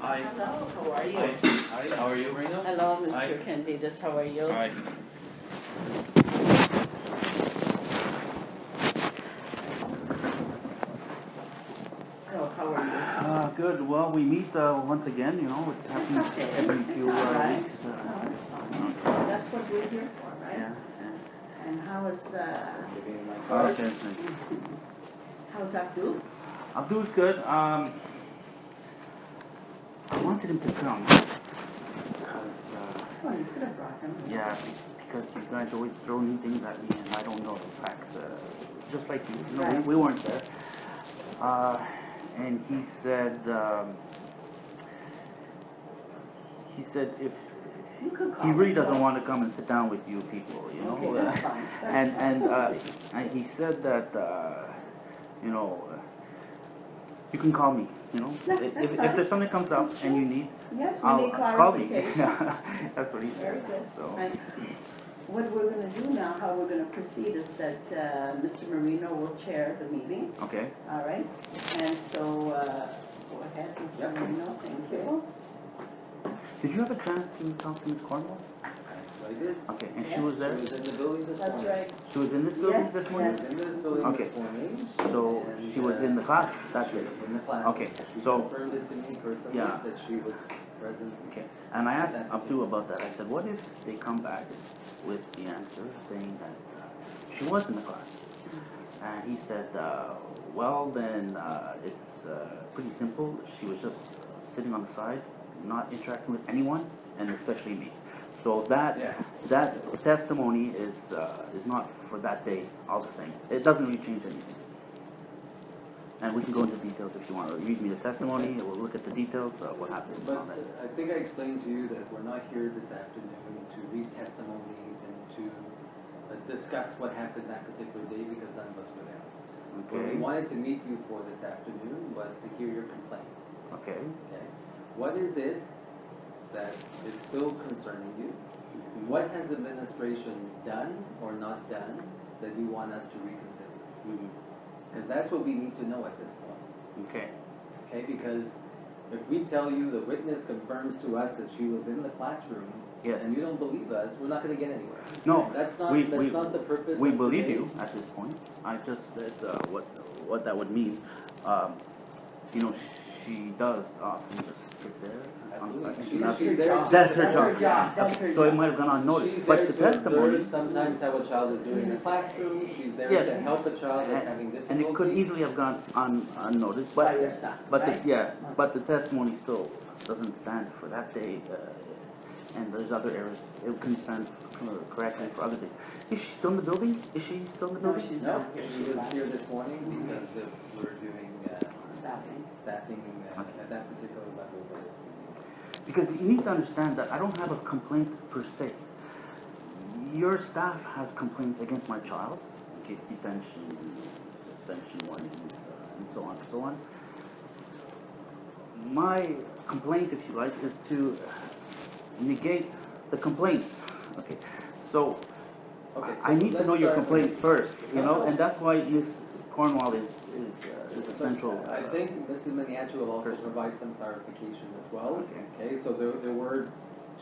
Hi. Hello, how are you? Hi. Hi. How are you, Marino? Hello, Mr. Hi. Candidas, how are you? Hi. So, how are you? Good. Well, we meet once again. You know, it's happening okay. every few It's all right. weeks. No, it's fine. That's what we're here for, right? Yeah. And how is, Giving my card. Okay. how's Abdul? Abdul's good. I wanted him to come because Oh, you could have brought him. yeah, because you guys always throw new things at me, and I don't know the facts. Just like you, you know, Right. we weren't there. And he said if You could call he really him. doesn't want to come and sit down with you people, you know. Okay, that's fine. And he said that you know you can call me, you know. Yeah, If there's something comes up and you need, Yes, we I'll need call me. clarification. That's what he Very said. good. So Right. What we're gonna do now, how we're gonna proceed is that, Mr. Marino will chair the meeting, okay. all right? And so, go ahead, Mr. Marino, thank you. Did you have a chance to talk to Ms. Cornwall? I did. Okay, and Yeah. she was She there. was in the building this That's morning. right. She was in this building Yes, this morning. yes. She was in this building Okay. this morning. So and, she was in the class that She day. was in the class. Okay, She so- confirmed it to me personally Yeah. that she was present. Okay, and I asked Abdul about that. I said, what if they come back with the answer saying that she was in the class? And he said, well, then it's pretty simple. She was just sitting on the side, not interacting with anyone, and especially me. So that Yeah. that testimony is not for that day all the same. It doesn't really change anything. And we can go into details if you want to read me the testimony. We'll look at the details of what happened and all But that. I think I explained to you that we're not here this afternoon to read testimonies and to discuss what happened that particular day because none of us were there. What we Okay. wanted to meet you for this afternoon was to hear your complaint. Okay. Okay. What is it that is still concerning you? What has administration done or not done that you want us to reconsider? Mhm. Because that's what we need to know at this point. Okay. Okay, because if we tell you the witness confirms to us that she was in the classroom, Yes. and you don't believe us, we're not going to get anywhere. No, That's not we the purpose. we of believe today. you at this point. I just said what that would mean. You know, she does often just sit there. Absolutely. Not- She's there. That's her That's her job. job, that's her So it job. might have gone unnoticed. She's But there the to testimony, observe sometimes how a child is doing in the classroom. She's there Yes. to help a child that's having difficulty. and it could easily have gone unnoticed. By But your son, but right? but the testimony still doesn't stand for that day. And there's other areas it can stand correctly for other days. Is she still in the building? Is she still in the No, building? she's No, not here. she was here this morning because we're doing Staffing. staffing at that particular level. Because you need to understand that I don't have a complaint per se. Your staff has complaints against my child, okay, detention, suspension warnings, and so on and so on. My complaint, if you like, is to negate the complaint. Okay, so Okay, I need to know your let's start complaint with- first, you know, and that's why Ms. Cornwall is a central. I think Mrs. Maniachi will also person. provide some clarification as well. Okay. Okay, so there were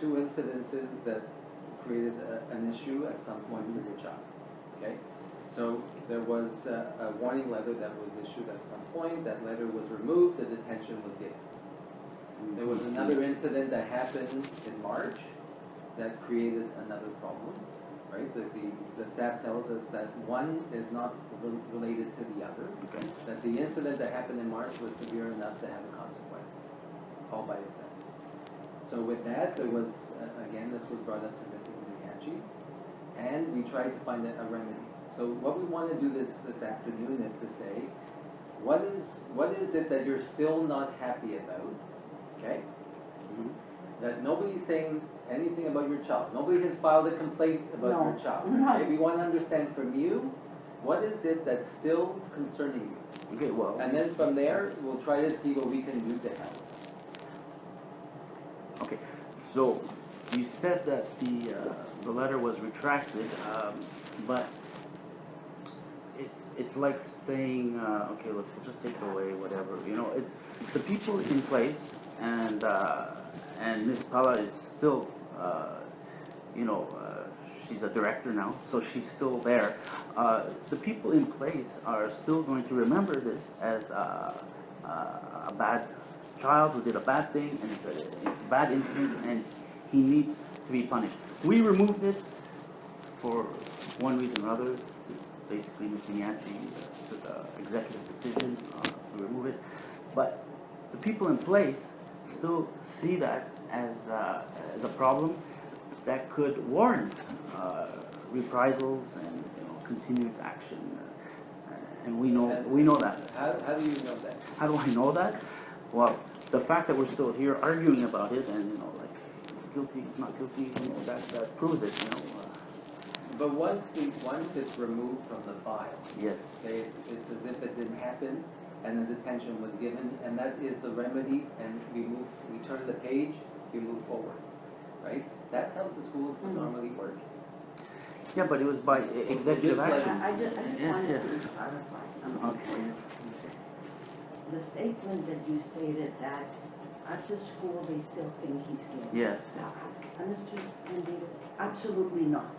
two incidences that created an issue at some point for your child. Okay, so there was a warning letter that was issued at some point. That letter was removed. The detention was given. There was another incident that happened in March that created another problem. Right, the staff tells us that one is not related to the other. Okay. That the incident that happened in March was severe enough to have a consequence, all by itself. So with that, there was, again, this was brought up to Mrs. Maniachi, and we tried to find a remedy. So what we want to do this afternoon is to say, what is it that you're still not happy about, okay? That nobody's saying anything about your child. Nobody has filed a complaint about No. your child. No. Okay, we want to understand from you, what is it that's still concerning you? Okay, well. And then from there, we'll try to see what we can do to help. Okay, so you said that the letter was retracted, but it's like saying, okay, let's just take it away, whatever. You know, it's the people in place and Ms. Pala is still, you know, she's a director now, so she's still there. The people in place are still going to remember this as a bad child who did a bad thing, and it's a bad incident, and he needs to be punished. We removed it for one reason or other. Basically, Mr. Yanchi took an executive decision to remove it, but the people in place still see that as a problem that could warrant reprisals and continued action, and we know that. How do you know that? How do I know that? Well, the fact that we're still here arguing about it, and like guilty, not guilty, that proves it. But once it's removed from the file, Yes. okay, it's as if it didn't happen, and the detention was given, and that is the remedy, and we turn the page, we move forward, right? That's how the schools would normally work. Yeah, but it was by executive Just like- action. I just Yes, wanted yes. to clarify something. Okay. The statement that you stated that at the school they still think he's guilty. Yes. Mr. Mendes, absolutely not.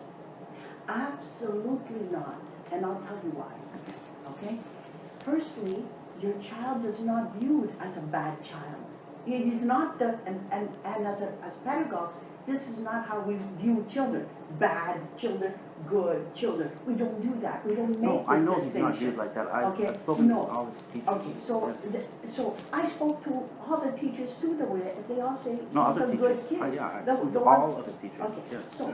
Absolutely not. And I'll tell you why. Okay? Firstly, your child is not viewed as a bad child. It is not the, and as pedagogues, this is not how we view children. Bad children, good children. We don't do that. We don't make No, I know this he's not distinction. viewed like that. Okay, I've spoken no. to all his teachers. Okay, so, Yes. so I spoke to all the teachers too, they all say No, he's other a teachers. good kid. Yeah, I The- spoke the to all ones- of the teachers. Okay, Yes. so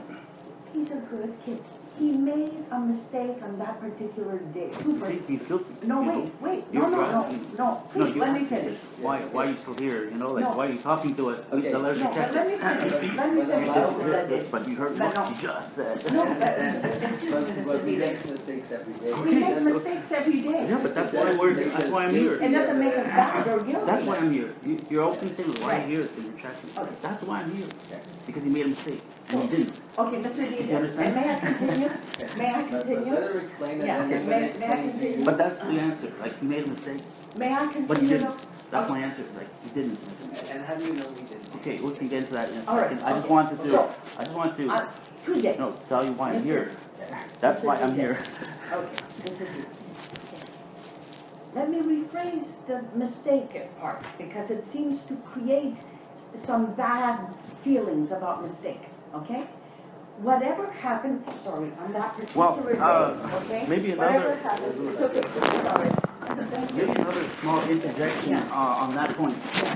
he's a good kid. He made a mistake on that particular day. You think he's guilty? No, you wait, know? wait, You're no, asking- no, please, you let me asked me finish. this. Why are you still here? No. Why are you talking to us? Okay. The letter No, but detective. let me finish, let me But finish allow what her- I did. But you heard But what no. you just said. No, excuse me, But Mr. we Vives. make mistakes every day. We make mistakes every day. Yeah, but that's why I'm here. It doesn't make us bad or guilty. That's why I'm here. Your opening statement, why are you here? You're tracking. Okay. That's why I'm here. Because he made a mistake. And he didn't. Okay, Mr. You Vives, understand? may I continue? May I But continue? let her explain it, Yeah, and then I'm may- gonna may I explain to continue? you. But that's the answer. Like, he made a mistake, May I continue? but he didn't. now? That's my answer. Like, he didn't. make a mistake. And how do you know we didn't? Okay, we can get into that in a All right, second. I just okay. wanted to, So, I just want to, 2 days. no, tell you why I'm Yes, here. sir. That's why I'm Yes, here. Okay, Mr. Vives. Let me rephrase the mistake part, because it seems to create some bad feelings about mistakes, okay? Whatever happened, sorry, on that Well, particular day, okay? maybe Whatever another- happened, it's okay, sorry. Thank you. Maybe another small interjection Yeah. on that point. Yeah.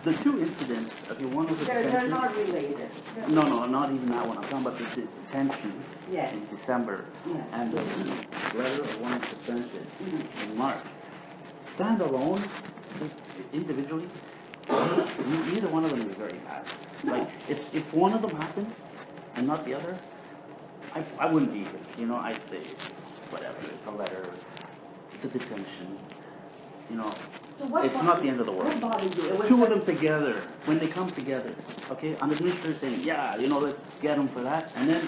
The two incidents, okay, one was a They're detention. not related. No, not even that one. I'm talking about the detention Yes. in December Yeah. and the letter of warrant suspension Mhm. in March. Stand alone, individually, neither one of them is very bad. Like, if one of them happened and not the other, I wouldn't be here. I'd say, whatever, it's a letter, it's a detention, So what it's not the end of the world. What bothered you? It was Two of them together, when they come together, okay, an administrator saying, yeah, let's get him for that, and then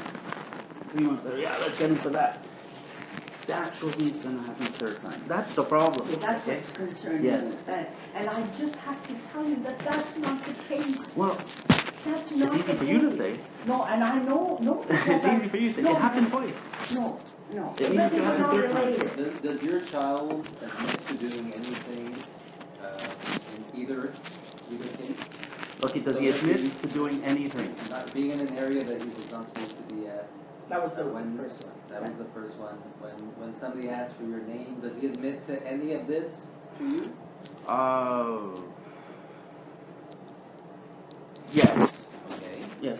3 months later, yeah, let's get him for that. That shows me it's gonna happen third time. That's the problem, Okay, that's okay? what's concerning Yes. me. And I just have to tell you that that's not the case. Well, That's it's not easy the for you to case. say. No, and I know, no. It's easy for you to say. No, It happened twice. No, no. It needs to They're happen not third time. related. Does your child admit to doing anything in either case? Okay, does he admit to doing anything? Not being in an area that he was not supposed to be at? That was the When- first one. That was the first one. When somebody asks for your name, does he admit to any of this to you? Yes, Okay. yes.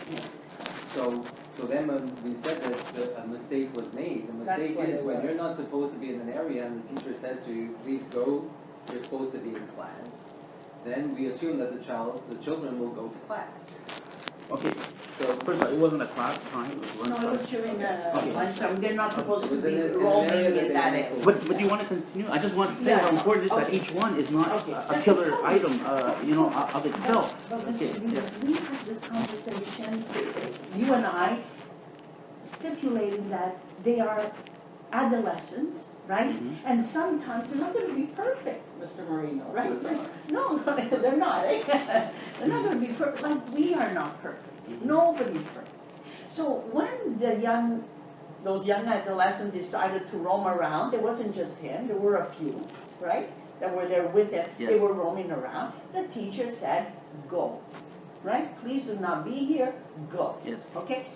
So then when we said that a mistake was made, the That's mistake what is it when was. you're not supposed to be in an area and the teacher says to you, please go, you're supposed to be in class, then we assume that the children will go to class. Okay, So first of all, it wasn't a class time, it was No, lunch it was time. during Okay. lunchtime. They're not supposed to Was be it in an roaming area that in they that weren't area. supposed But do you want to continue? I just want to say Yeah. how important it is that Okay. each one is not Okay. a killer item, of itself. But Okay, Mr. yeah. Vives, we had this conversation, you and I, stipulating that they are adolescents right? Mhm. And sometimes they're not gonna be perfect, Mr. Marino, right? They're not. No, they're not, eh? They're not gonna be perfect, like we are not perfect. Mhm. Nobody's perfect. So when those young adolescents decided to roam around, it wasn't just him, there were a few, right? That were there with him, they Yes. were roaming around. The teacher said, go, right? Please do not be here, go. Yes. Okay?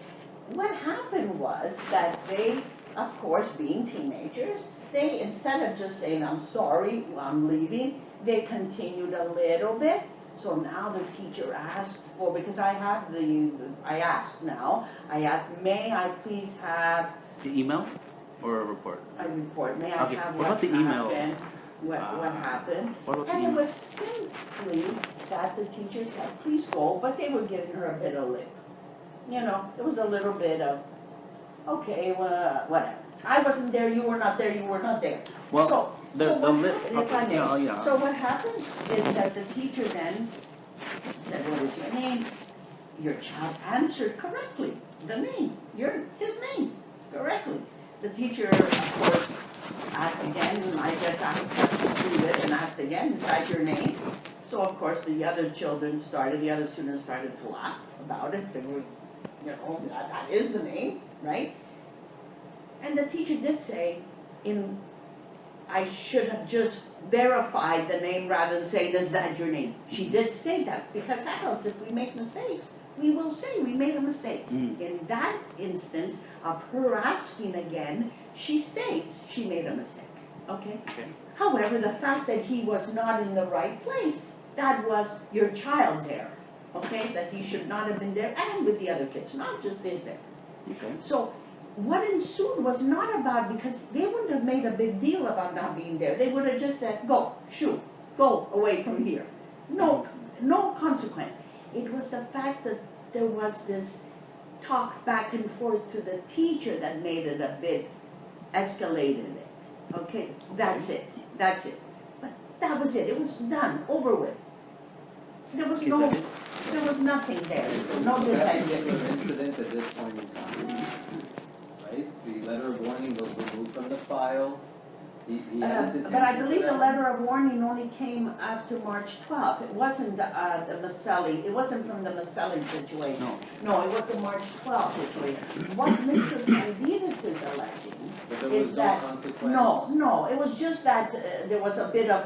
What happened was that they, of course, being teenagers, they, instead of just saying, I'm sorry, I'm leaving, they continued a little bit. So now the teacher asked for, because I have I asked, may I please have The email or a report? a report? May I Okay, have what what about the email? happened? What happened? What about the And it email? was simply that the teacher said, please go, but they were giving her a bit of lip. You know, it was a little bit of, okay, well, whatever. I wasn't there, you were not there, you were not there. Well, So the what lip- happened, if I okay, may, yeah, yeah. so what happened is that the teacher then said, what is your name? Your child answered correctly, the name, his name, correctly. The teacher, of course, asked again, and I guess I repeated and asked again, is that your name? So of course, the other students started to laugh about it, they were, you know, that is the name, right? And the teacher did say, I should have just verified the name rather than saying, is that your name? She did state that, because adults, if we make mistakes, we will say we made a mistake. Mm. In that instance of her asking again, she states she made a mistake, okay? Okay. However, the fact that he was not in the right place, that was your child's error, okay? That he should not have been there, and with the other kids, not just his error. Okay. So what ensued was not about, because they wouldn't have made a big deal about not being there. They would have just said, go, shoot, go away from here. No consequence. It was the fact that there was this talk back and forth to the teacher that made it a bit, escalated it. Okay, that's it. But that was it. It was done, over with. There was Is that it? there was nothing there. No That misidea. particular incident at this point in time, right? The letter of warning was removed from the file. He had a But I detention believe for the that. letter of warning only came after March 12th. It wasn't the Maselli, it wasn't from the Maselli situation. No. No, it was the March 12th situation. What Mr. Candidas is alleging But there is was no that, consequence. no, it was just that there was a bit of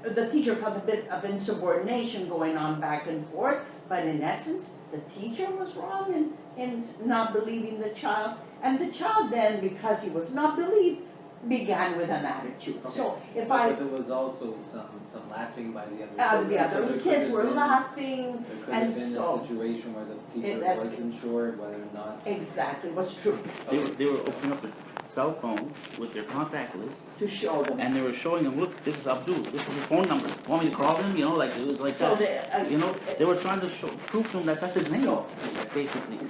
the teacher felt a bit of insubordination going on back and forth, but in essence, the teacher was wrong in not believing the child, and the child then, because he was not believed, began with an attitude. Okay. So if But there was also some laughing by the other children. the so other there kids could were have been- laughing, There could and have been so- a situation where the teacher that's- wasn't sure whether or not. exactly, was true, They were opening up a cell phone with their contact list, to show them. and they were showing them, look, this is Abdul, this is his phone number. Want me to call him? You know, like it was like So that. You know, they were trying to prove to him that that's his name, So- basically.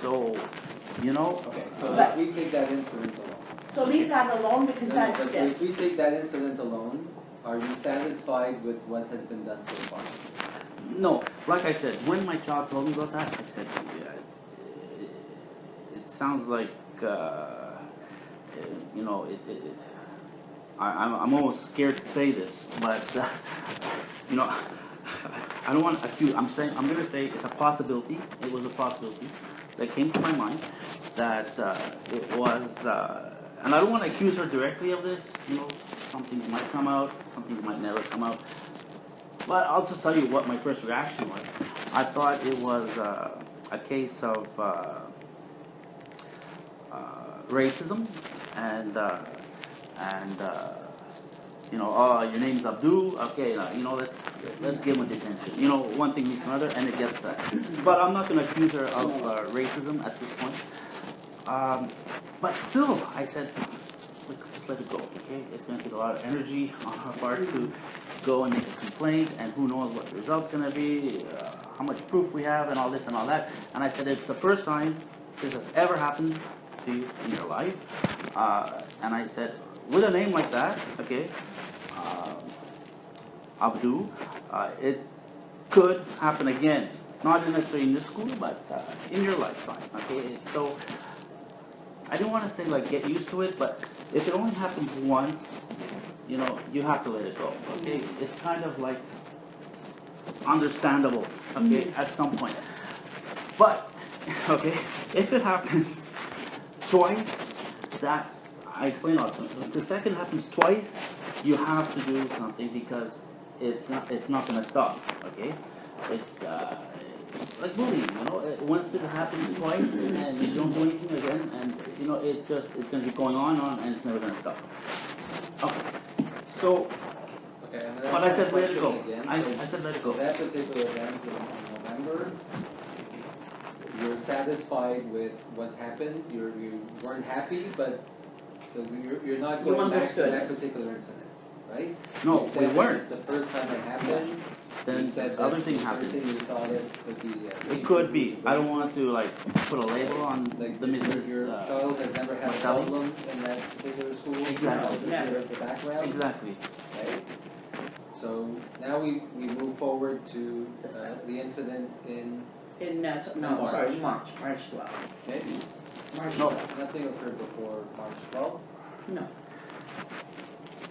So, you know, Okay, so But- if we take that incident alone. So leave that alone, because No, that's, but if we take that incident alone, are you satisfied with what has been done so far? no, like I said, when my child told me about that, I said, yeah, it sounds like, you know, I'm almost scared to say this, but, you know, I don't want to accuse, I'm going to say it's a possibility, it was a possibility that came to my mind, that it was, and I don't want to accuse her directly of this, you know, some things might come out, some things might never come out. But I'll just tell you what my first reaction was. I thought it was a case of racism and you know, oh, your name's Abdul, okay, you know, let's give him a detention. You know, one thing leads to another, and it gets that. But I'm not going to accuse her of racism at this point. But still, I said, just let it go, okay? It's going to take a lot of energy on our part to go and make a complaint, and who knows what the result's going to be, how much proof we have, and all this and all that. And I said, it's the first time this has ever happened to you in your life. And I said, with a name like that, okay, Abdul, it could happen again. Not necessarily in this school, but in your lifetime, okay? So, I didn't want to say like get used to it, but if it only happens once, you know, you have to let it go. Okay, it's kind of like understandable. Okay, at some point. But okay, if it happens twice, that's I explain all the time. If the second happens twice, you have to do something because it's not gonna stop. Okay, it's like bullying. You know, once it happens twice and you don't do anything again, and you know it's gonna keep going on, and it's never gonna stop. Okay, so Okay, and but I said let it go. Again, I said let it so go. that particular event in November, you're satisfied with what's happened, you weren't happy, but you're not You going back to understood that it. particular incident, right? No, You said we that weren't. It's the first time it happened. Then You said this other that thing the happened. person you thought it could be. It could be. I don't want to like put a label on Like the your Mrs. child has never had a Martelli? problem in that particular school? Exactly. You know, the background? Exactly. Okay. So now we move forward to the incident in, No, March. sorry, March 12th. okay? March No. 12th. Nothing occurred before March 12th? No.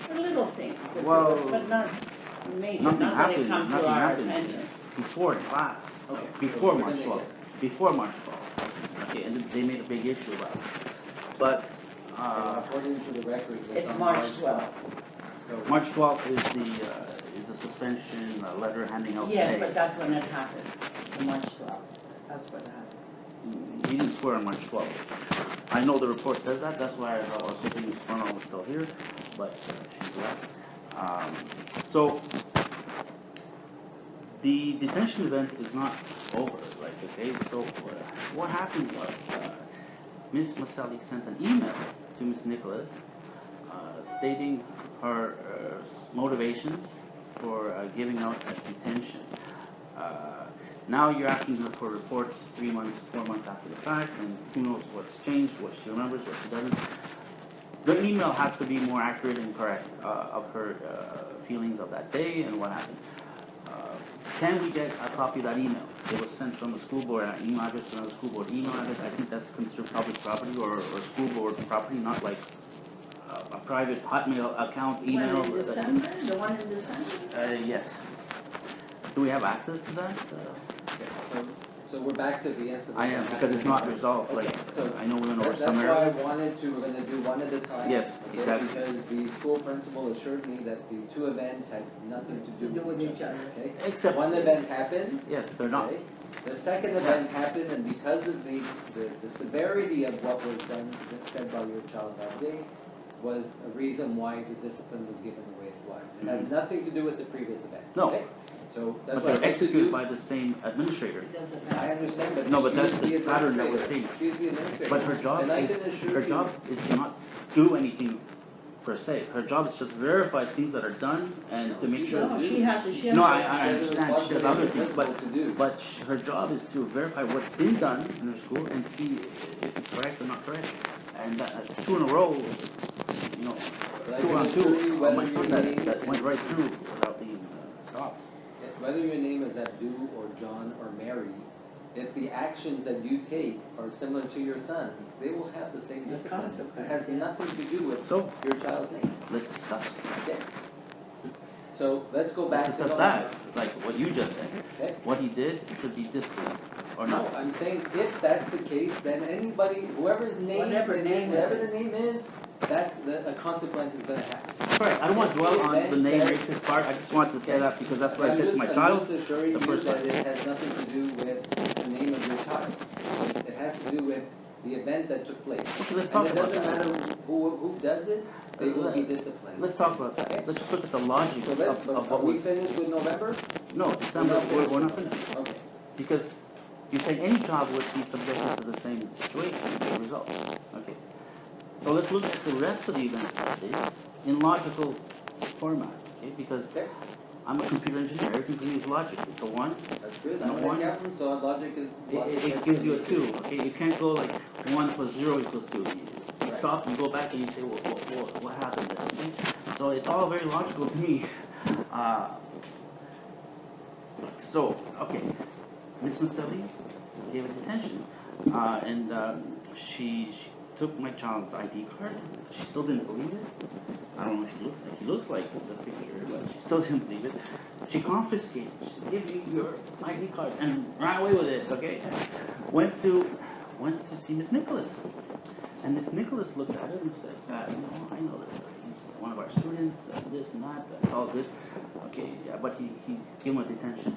The little things, Well, but not major, Nothing not that it happened. come to Nothing our happened. attention. He swore in class. Okay. Before So March we're 12th. gonna Before March 12th. Okay, and they made a big issue about it. But According to the records, It's on March 12th. So March 12th is the suspension letter handing out Yes, today. but that's when it happened, the March 12th. That's what happened. He didn't swear on March 12th. I know the report says that. That's why I was hoping Ms. Cornell was still here, but she's left. So the detention event is not over. Like, okay, so what happened was Ms. Maselli sent an email to Ms. Nicholas stating her motivations for giving out a detention. Now you're asking her for reports 3 months, 4 months after the fact, and who knows what's changed, what she remembers, what she doesn't. The email has to be more accurate and correct of her feelings of that day and what happened. Can we get a copy of that email? It was sent from the school board email address to another school board email address. I think that's considered public property or school board property, not like a private Hotmail account email. When in December, the one in December? Yes. Do we have access to that? so we're back to the incident. I am, that because it's happened. not resolved, like, Okay, so I know we went over That's some why I areas. wanted to, we're gonna do one at a time. Yes, okay, exactly. Because the school principal assured me that the two events had nothing to do with each other, okay? Except, One event happened, yes, they're not. okay? The second event happened, and because of the severity of what was done, said by your child that day, was a reason why the discipline was given the way it was. It had nothing to do with the previous event, No. okay? So that's But what I they're like to executed do. by the same administrator. It doesn't I matter. understand, but. No, but she's that's the pattern that we're administrator. seeing. She's the administrator. But her job And I can assure is to not do anything per se. Her job is just verify things that are done and No, to make she sure. doesn't. No, she has to, she has No, to. I She has a understand, she does responsibility other as a things, principal to do. but her job is to verify what's been done in her school and see if it's correct or not correct. And that's 2 in a row, you know, But I 2 can on assure 2 you on whether my your son name that is- went right through without being stopped. Whether your name is Abdul or John or Mary, if the actions that you take are similar to your son's, they will have the same The discipline. It consequence, has yeah. nothing to do with So, your child's name, let's discuss. okay? So let's go back Let's to discuss November, that, like what you just said. okay? What he did should be disciplined or No, not. I'm saying if that's the case, then anybody, whoever's name, Whatever name whatever it the name is, a consequence is gonna happen. Correct, I don't want to dwell on the name Then- racist part, I just want to say that because that's what I said to my child. I'm just assuring the you first that time. it has nothing to do with the name of your child. It has to do with the event that took place. Okay, let's talk about And it that. doesn't matter who does it, they will be disciplined. Let's talk about Okay. that. Let's just look at the logic So of are what we was. finished with November? No, December, we're not finished. Okay. Because you say any child would be subjected to the same situation, the result. Okay. So let's look at the rest of the events that day in logical format, okay? Because Okay, I'm a computer engineer, everything for me is logic. It's a 1, that's good. No, I'm an one- accountant, so logic is. it gives you a 2, okay? You can't go like 1 plus 0 equals 2. You Right. stop, you go back and you say, what happened there, okay? So it's all very logical to me. So, okay, Miss Maselli gave it detention, and took my child's ID card. She still didn't believe it. I don't know what he looks like the picture, but she still didn't believe it. She confiscated. She said, "Give me your ID card," and ran away with it. Okay, went to see Miss Nicholas, and Miss Nicholas looked at it and said, "I know this guy. He's one of our students. This and that. That's all good. Okay, yeah, but he's given a detention.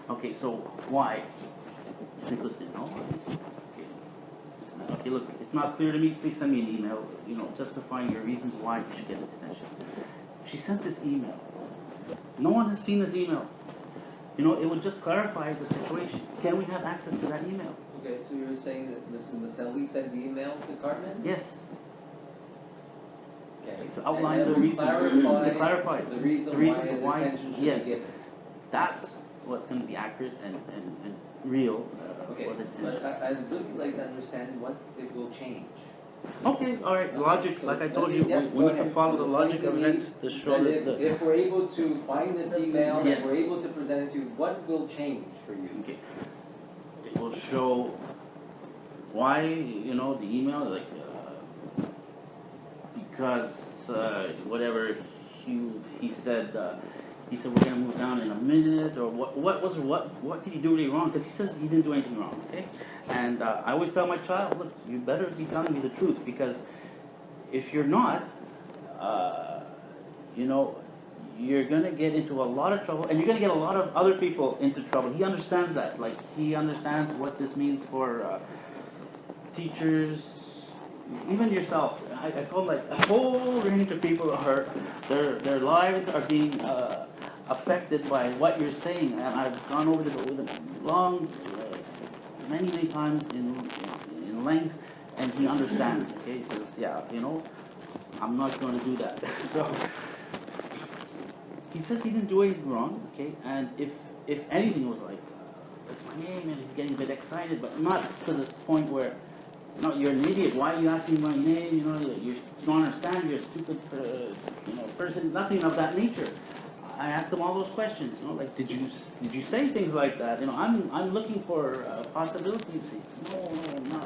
Okay, so why?" Miss Nicholas didn't know. Okay, look, it's not clear to me. Please send me an email, justifying your reasons why you should get an extension. She sent this email. No one has seen this email. It would just clarify the situation. Can we have access to that email? Okay, so you're saying that Mrs. Maselli sent the email to Carmen? Yes. Okay. To outline And the reasons. To clarify the reason why a detention should yes, be given. that's what's going to be accurate and real. Okay, for the but detention. I'd really like to understand what it will change. Okay, all right. Okay, Logic, so like I let told me- you, yeah, we go need to ahead. follow the Explain logic to of me events to show that that. if we're able to find this email, Yes. and we're able to present it to you, what will change for you? Okay. It will show why, the email, like, because, whatever he said, we're gonna move down in a minute, or what did he do really wrong? Because he says he didn't do anything wrong, okay? And I always tell my child, look, you better be telling me the truth, because if you're not, you're gonna get into a lot of trouble, and you're gonna get a lot of other people into trouble. He understands that. Like, he understands what this means for teachers, even yourself. I told like a whole range of people are their lives are being affected by what you're saying, and I've gone over it with a long, many times in length, and he understands. Okay, he says, yeah, I'm not going to do that. So he says he didn't do anything wrong. Okay, and if anything was like, it's my name, and he's getting a bit excited, but not to this point where, no, you're an idiot. Why are you asking my name? You don't understand. You're a stupid, person. Nothing of that nature. I asked them all those questions. Like, did you say things like that? I'm looking for possibilities. No,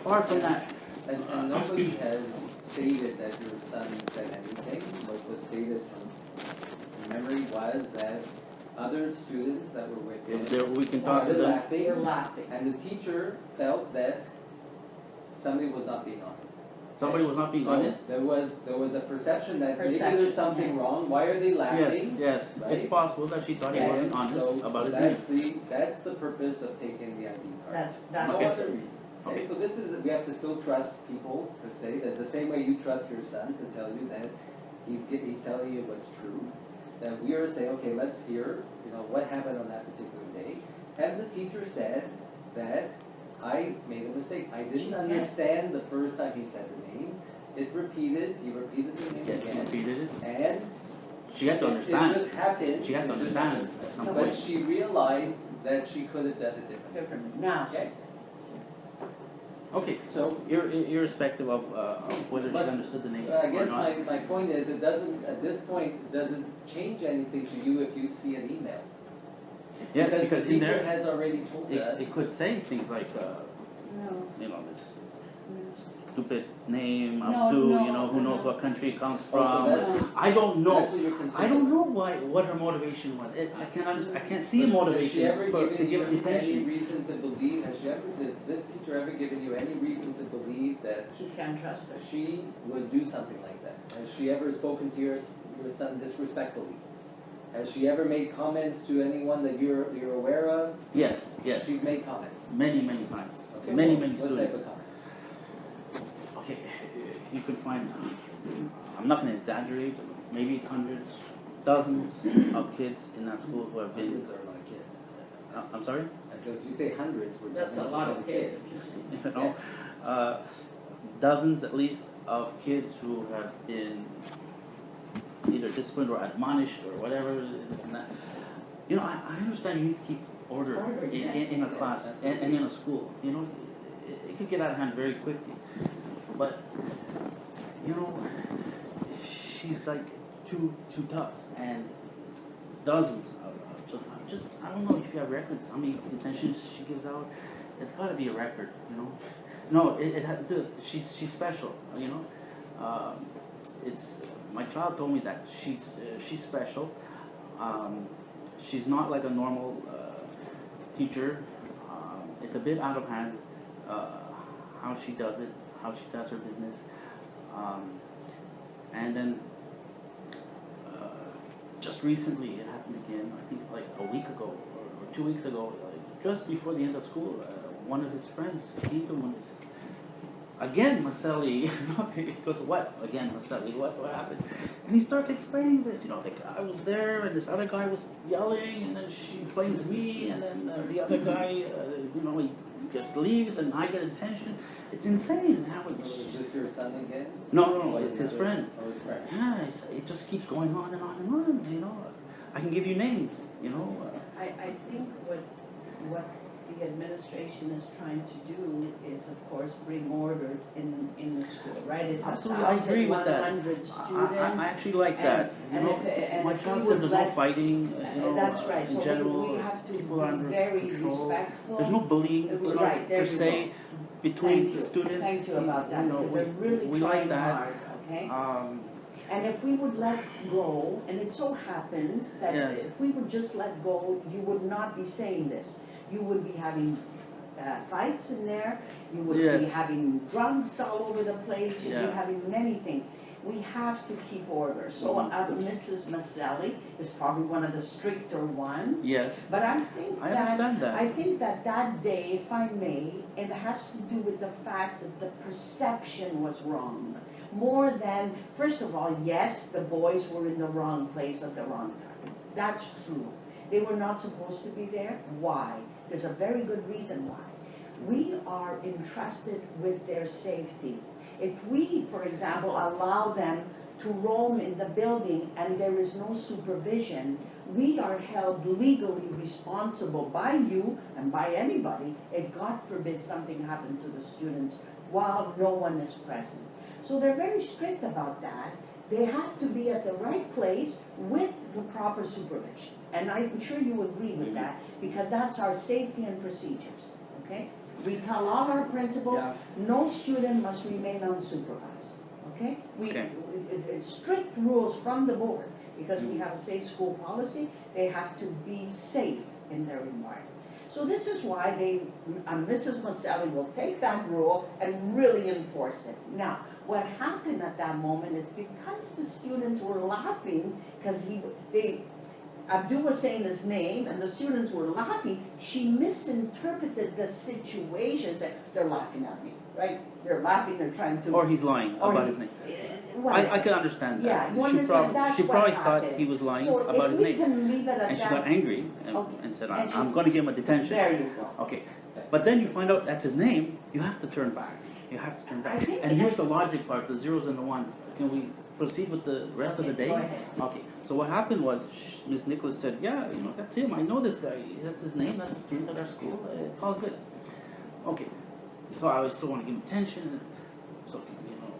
far from that. And nobody has stated that your son said anything. What was stated from memory was that other students that were with him We can talk to started them. They're laughing, laughing. and the teacher felt that somebody was not being honest. Somebody was not being So honest. There was a perception that maybe Perception, there's something yeah. wrong. Why are they laughing? Yes, right? it's possible that she thought he wasn't honest about his name. That's the purpose of taking the ID card. That's No Okay. other reason. Okay, Okay. so this is, we have to still trust people to say that the same way you trust your son to tell you that he's telling you what's true, that we are saying, okay, let's hear, what happened on that particular day. And the teacher said that I made a mistake. I didn't understand the first time he said the name. He repeated the name Yes, she again. repeated it. And She had to it understand. just happened. She had to It just understand happened. at some But point. she realized that she could have done it differently. different. Now she Okay. said. Okay, So, irrespective of whether she But, understood the name I or guess not. my point is, it doesn't, at this point, it doesn't change anything to you if you see an email. Yes, because the in teacher there, has already told us. it could say things like, No. this stupid name, No, Abdul, no, who knows no. what country it comes Oh, so from. that's- I don't know. That's what you're concerned I don't know about. what her motivation was. I can't see a Has she motivation ever to given give you any detention. reason to believe, has this teacher ever given you any reason to believe that You can't trust her. she would do something like that? Has she ever spoken to your son disrespectfully? Has she ever made comments to anyone that you're aware of? Yes. She's made comments. Many times. Okay, Many what type students. of comments? Okay, you could find, I'm not going to exaggerate, maybe hundreds, dozens of kids in that school who have been, Hundreds are a lot of kids. I'm sorry? So if you say hundreds, we're That's talking a lot about of kids. if you say. Dozens at least of kids who have been either disciplined or admonished or whatever, this and that. I understand you need to keep order Order, yes. in a class and in a school. It could get out of hand very quickly. But, she's like too tough, and dozens of I don't know if you have records how many detentions she gives out. It's got to be a record, No, it had to do. She's special. You know, it's my child told me that she's special. Um, she's not like a normal teacher. It's a bit out of hand how she does it, how she does her business, and then just recently it happened again. I think like a week ago or 2 weeks ago, like just before the end of school, one of his friends came to him and said, "Again, Maselli." He goes, "What? Again, Maselli? What happened?" And he starts explaining this. You know, like I was there, and this other guy was yelling, and then she blames me, and then the other guy, you know, he just leaves, and I get attention. It's insane how it. Is this your son again? No, it's his friend. Oh, his friend. Yeah, it just keeps going on and on and on. You know, I can give you names. You know. I think what the administration is trying to do is, of course, bring order in the school, right? It's Absolutely, I agree with that. 1,100 students. I actually like that. You and know, if my we child would says there's no let- fighting. You know, That's right, in so general, we have to people are be under very control. respectful. There's no bullying, you know, Right, there per you se, go. between Thank the you. students. Thank you about that, You know, because they're really we like trying that. hard, okay? And if we would let go, and it so happens that Yes. if we would just let go, you would not be saying this. You would be having fights in there, you would be Yes. having drugs all over the place, you'd be Yeah. having many things. We have to keep order. So Mrs. Maselli is probably one of the stricter ones. Yes, But I think I that, understand that. I think that day, if I may, it has to do with the fact that the perception was wrong. More than, first of all, yes, the boys were in the wrong place at the wrong time. That's true. They were not supposed to be there. Why? There's a very good reason why. We are entrusted with their safety. If we, for example, allow them to roam in the building and there is no supervision, we are held legally responsible by you and by anybody if, God forbid, something happened to the students while no one is present. So they're very strict about that. They have to be at the right place with the proper supervision. And I'm sure you agree with that, because that's our safety and procedures, okay? We tell all our principals, Yeah. no student must remain unsupervised, okay? Okay. It's strict rules from the board, because we have a safe school policy. They have to be safe in their environment. So this is why Mrs. Maselli will take that rule and really enforce it. Now, what happened at that moment is because the students were laughing, because Abdul was saying his name and the students were laughing, she misinterpreted the situation, said, they're laughing at me, right? They're laughing, they're trying to... Or he's lying or about he- his name. whatever. I can understand that. Yeah, you She understand, probably, that's she what probably thought happened. he was lying So about his if we name. can leave it at And she got that, angry Okay. and said, And she- I'm going to give him a detention. there you go. Okay, but then you find out that's his name, you have to turn back. You have to turn I back. think And it- here's the logic part, the zeros and the ones. Can we proceed with the rest of the Okay, day? go ahead. Okay, so what happened was, Ms. Nicholas said, yeah, you know, that's him, I know this guy, that's his name, that's a student at our school, it's all good. Okay, so I still want to give him attention, so, you know,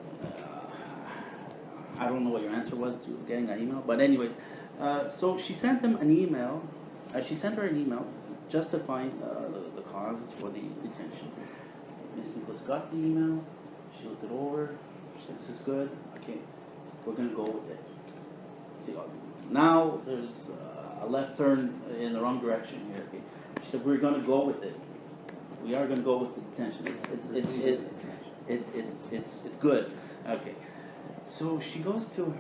I don't know what your answer was to getting that email, but anyways, so she sent him an email, she sent her an email justifying the causes for the detention. Ms. Nicholas got the email, she looked it over, she said, this is good, okay, we're gonna go with it. See, now there's a left turn in the wrong direction here, okay. She said, we're gonna go with it. We are gonna go with the detention. It's good, okay. So she goes to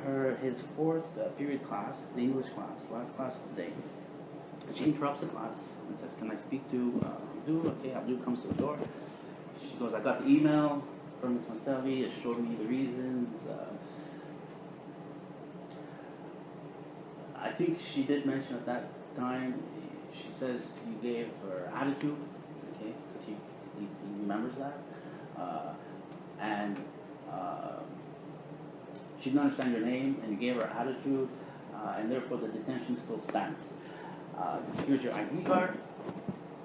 his fourth period class, the English class, last class of the day. She interrupts the class and says, can I speak to Abdul? Okay, Abdul comes to the door. She goes, I got the email from Ms. Maselli, it showed me the reasons. I think she did mention at that time, she says you gave her attitude, okay, because he remembers that. And she didn't understand your name, and you gave her attitude, and therefore the detention still stands. Here's your ID card.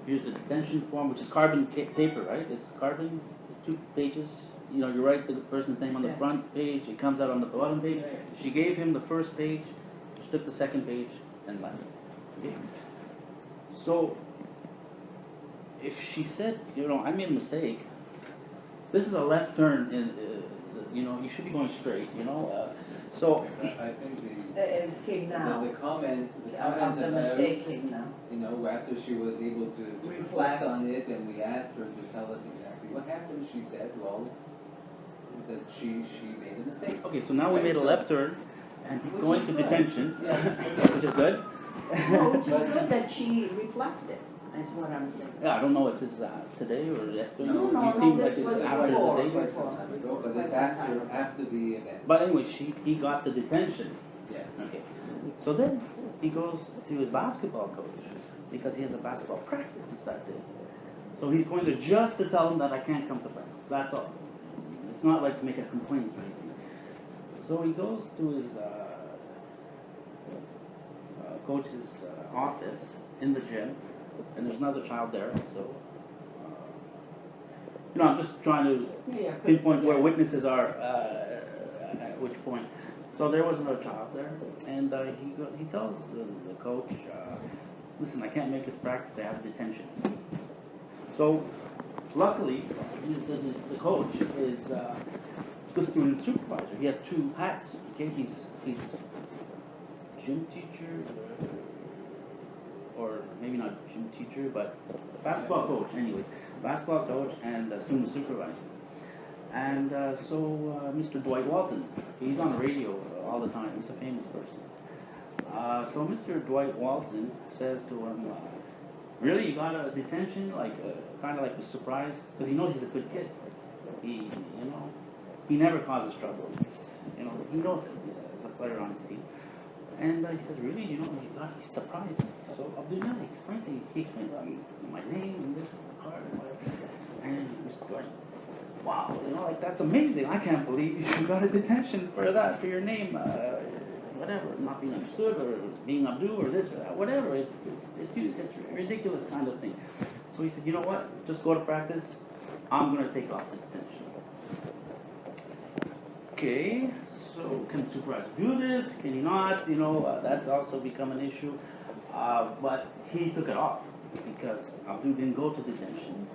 Here's the detention form, which is carbon paper, right? It's carbon, 2 pages. You know, you write the person's name on the front page, it comes out on the bottom page. She gave him the first page, she took the second page, and left. Okay? So, if she said, you know, I made a mistake, this is a left turn in, you know, you should be going straight, you know, so, I think It came now. the comment The about, mistake came now. you know, after she was able to reflect on it and we asked her to tell us exactly what happened, she said, well, that she made a mistake. okay, so now we made a left turn, and he's Which going is to good. detention, Yeah. which is good. No, which is good that she reflected, is what I'm saying. Yeah, I don't know if this is today or yesterday. No, You seem like this it's was after before. the day. Quite some time ago, but it's after the event. But anyway, he got the detention. Yes. Okay. So then he goes to his basketball coach because he has a basketball practice that day. So he's going to just to tell him that I can't come to practice. That's all. It's not like to make a complaint or anything. So he goes to his coach's office in the gym, and there's another child there. So, you know, I'm just trying to Yeah, pinpoint where witnesses are at which point. So there was another child there, and he tells the coach, listen, I can't make it to practice, I have detention. So luckily, the coach is the student supervisor. He has two hats. Okay, he's gym teacher, or maybe not gym teacher, but basketball coach. Anyway, basketball coach and student supervisor. And so Mr. Dwight Walton, he's on the radio all the time. He's a famous person. So Mr. Dwight Walton says to him, really, you got a detention? Like, kind of like a surprise? Because he knows he's a good kid. He never causes trouble. He knows that as a player on his team. And he says, really, he's surprised. So Abdullah explains to him, he explains my name and this and the card and whatever. And Mr. Dwight, wow, like that's amazing. I can't believe you got a detention for that, for your name, whatever, not being understood or being Abdul or this or that, whatever. It's a ridiculous kind of thing. So he said, you know what? Just go to practice. I'm going to take off the detention. Okay, so can the supervisor do this? Can he not? That's also become an issue. But he took it off because Abdul didn't go to detention.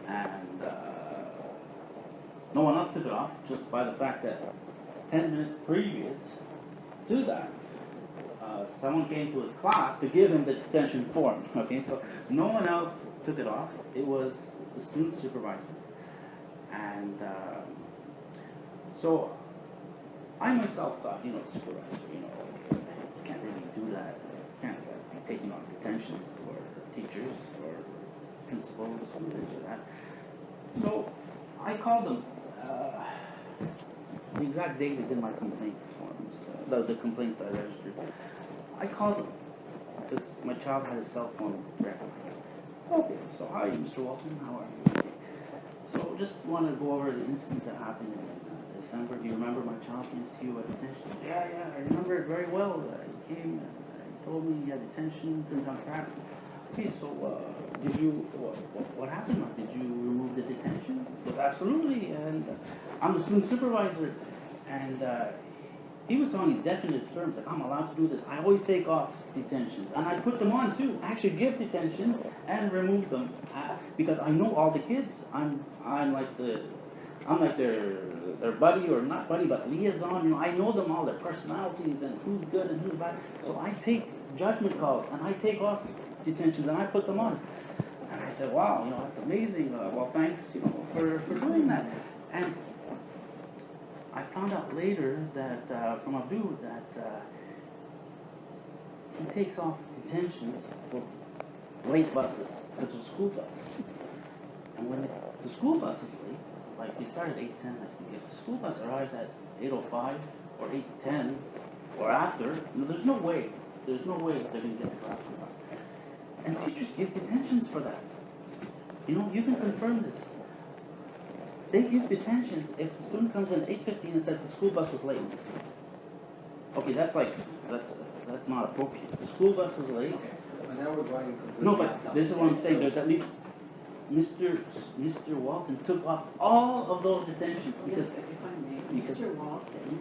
And no one else took it off just by the fact that 10 minutes previous to that, someone came to his class to give him the detention form. Okay, so no one else took it off. It was the student supervisor. And so I myself thought, supervisor, can't really do that. Can't be taking off detentions for teachers or principals or this or that. So I called them. The exact date is in my complaint forms, the complaints that I registered. I called them because my child had a cell phone record. Okay, so hi, Mr. Walton, how are you? Okay. So just want to go over the incident that happened in December. Do you remember my child came to see you at detention? Yeah, I remember it very well. He came and he told me he had detention, couldn't come back. Okay, so did you, what happened? Did you remove the detention? It was absolutely, and I'm the student supervisor, and he was telling me definite terms, like I'm allowed to do this. I always take off detentions, and I put them on too. I actually give detentions and remove them because I know all the kids. I'm like their buddy, or not buddy, but liaison. I know them all, their personalities and who's good and who's bad. So I take judgment calls and I take off detentions and I put them on. And I said, wow, that's amazing. Well, thanks, for doing that. And I found out later that from Abdul that he takes off detentions for late buses. It's a school bus. And when the school bus is late, like they start at 8:10, I think, if the school bus arrives at 8:05 or 8:10 or after, there's no way they're going to get to class on time. And teachers give detentions for that. You can confirm this. They give detentions if the student comes in at 8:15 and says the school bus was late. Okay, that's not appropriate. The school bus was late. Okay, but now we're going completely No, off but topic. this is what I'm saying. There's at least Mr. Walton took off all of those detentions Yes, because if I may, because- Mr. Walton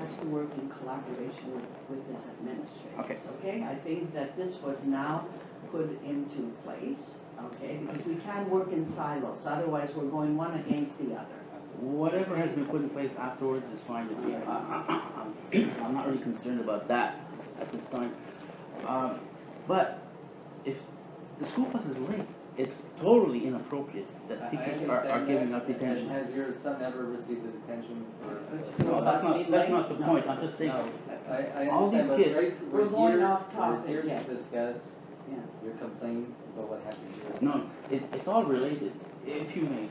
has to work in collaboration with his administrators. Okay. Okay, I think that this was now put into place, okay? Because we can't work in silos, otherwise we're going one against the other. Whatever has been put in place afterwards is fine with me. I'm not really concerned about that at this time. But if the school bus is late, it's totally inappropriate that teachers are giving out detention. Has your son ever received a detention for? No, that's not the point. I'm just saying. No, I All these understand, but kids- right, We're going here- off topic, We're here yes. to discuss Yeah. your complaint about what happened here. No, it's all related. If you may,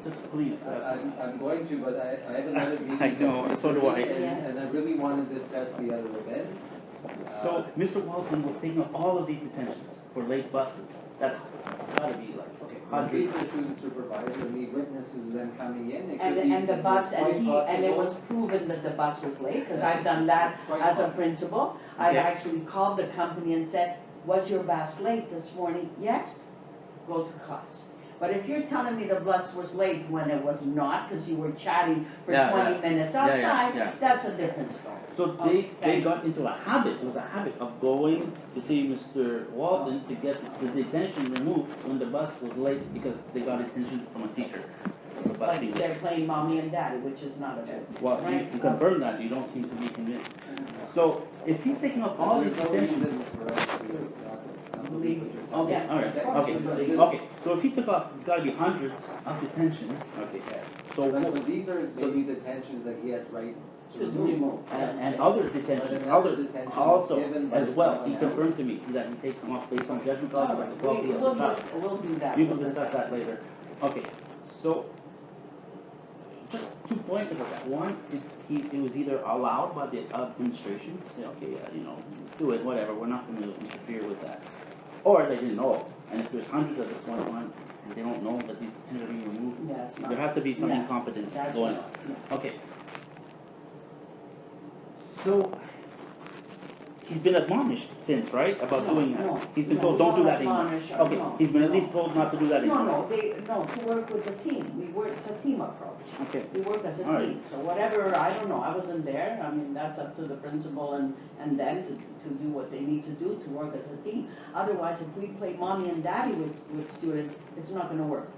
just please. I'm going to, but I have another meeting. I know, and so do I. And I really want to discuss the other event. So, Mr. Walton was taking up all of these detentions for late buses. That's gotta be like, okay, He's hundreds. a student supervisor, and he witnesses them coming in. It And, could be- and the bus, it's quite and it possible- was proven that the bus was late, because I've done that Quite as a possible. principal. I've Okay. actually called the company and said, was your bus late this morning? Yes, go to class. But if you're telling me the bus was late when it was not, because you were chatting for Yeah, 20 minutes Yeah, yeah, outside, yeah. that's a different story. So Okay. they got into a habit, it was a habit of going to see Mr. Walton to get the detention removed when the bus was late because they got attention from a teacher. The bus Like being late. they're playing mommy and daddy, which is not a good. Well, you confirm that, you don't seem to be convinced. So if he's taking up all these There's no detention. reason for us to not believe what you're saying. Okay, Yeah, all right, of course okay, we believe. okay. So if he took off, it's gotta be hundreds of detentions, okay. Okay. So, But these are maybe detentions that he has right to To remove. remove. and other detentions, But other, another detention also, given by as well, he someone else. confirmed to me that he takes them off based on judgment calls, like the We'll, quality of the child. we'll do that. We will discuss that later. Okay, so, just 2 points about that. One, it was either allowed by the administration to say, okay, you know, do it, whatever, we're not gonna interfere with that. Or they didn't know, and if there's hundreds at this point on, and they don't know that these decisions are being removed, Yes. there has to be some Yeah. incompetence That's going right, on. yeah. Okay. So, he's been admonished since, right, about No, doing that? no, He's been no, told, don't do that not anymore. admonished, Okay, no, he's been at no. least told not to do that anymore. No, to work with the team, we work, it's a team approach. Okay, We work as a All right. team, so whatever, I don't know, I wasn't there, I mean, that's up to the principal and them to do what they need to do to work as a team. Otherwise, if we play mommy and daddy with students, it's not gonna work.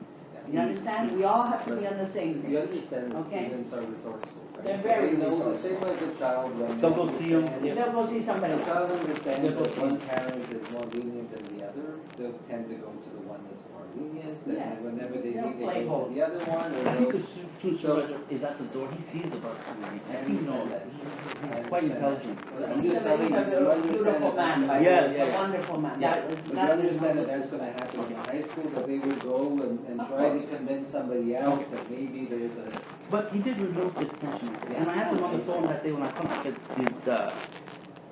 You understand? We all have to be on the same You page. understand the Okay. students are resourceful, right? They're So very they know resourceful. the same as a child when. They'll go see 'em, understand- yeah. They'll go see somebody The child else. understands They'll go that see one 'em. parent is more lenient than the other, they'll tend to go to the one that's more lenient, and Yeah. then whenever they They'll need, they play go both. to the other one, I or think they'll. the student supervisor is at the door, he sees the bus coming, and he knows, he's quite intelligent. I'm He's just telling a you, you beautiful understand man, that. by the Yeah, way, he's yeah, a yeah. wonderful man, Yeah. that is But you nothing. understand that that's gonna happen in high school, that they will go and Of try to course. convince somebody else that maybe there's a. But he did remove the detention, and I asked him on the phone that day when I called, I said,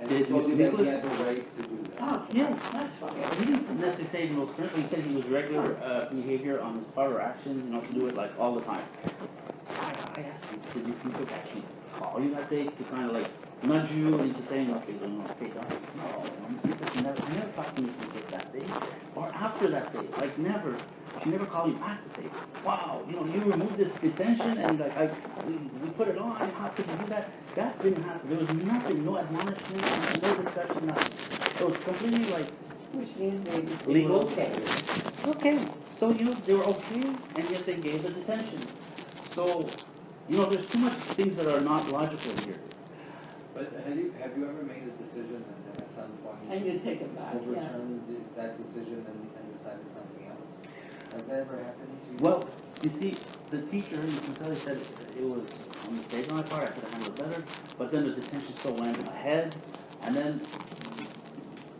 And Did he told Mr. you that he Nicholas- had the right to do that. Oh, yes, that's fine. he didn't necessarily say he was currently, he said he was regular, behavior on his part or action, you know, to do it like all the time. I asked him, did Mr. Nicholas actually call you that day to kind of like nudge you into saying, okay, then I'll take off? No, Mr. Nicholas never, I never talked to Mr. Nicholas that day, or after that day, like never. She never called you back to say, wow, you know, you removed this detention and like we put it on, how could you do that? That didn't happen. There was nothing, no admonishment, no discussion, nothing. It was completely like, Which means they were Legal? okay. okay. So, you know, they were okay, and yet they gave the detention. So, you know, there's too much things that are not logical here. But have you ever made a decision and at some point And you take it back, yeah. overturned that decision and decided something else? Has that ever happened to you? Well, you see, the teacher, Mrs. Kelly said it was a mistake on my part, I could have handled it better, but then the detention still went ahead, and then,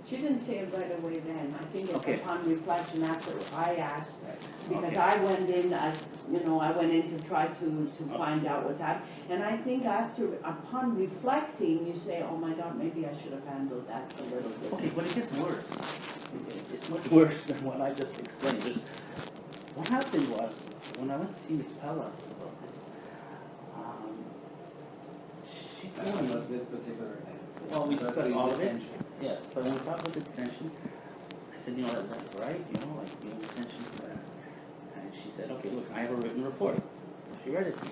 She didn't say it right away then, I think it's Okay. upon reflection after I asked, because Okay. I went in, I went in to try to find out what's happening. And I think upon reflecting, you say, oh my God, maybe I should have handled that a little bit. okay, but it gets worse. It's much worse than what I just explained. What happened was, when I went to see Miss Pella about this, she told me, About this particular event? well, we About discussed the all of it. detention. Yes, but when we talked about the detention, I said, you know, that's right, you know, like, you know, detention. And she said, okay, look, I have a written report. She read it to me.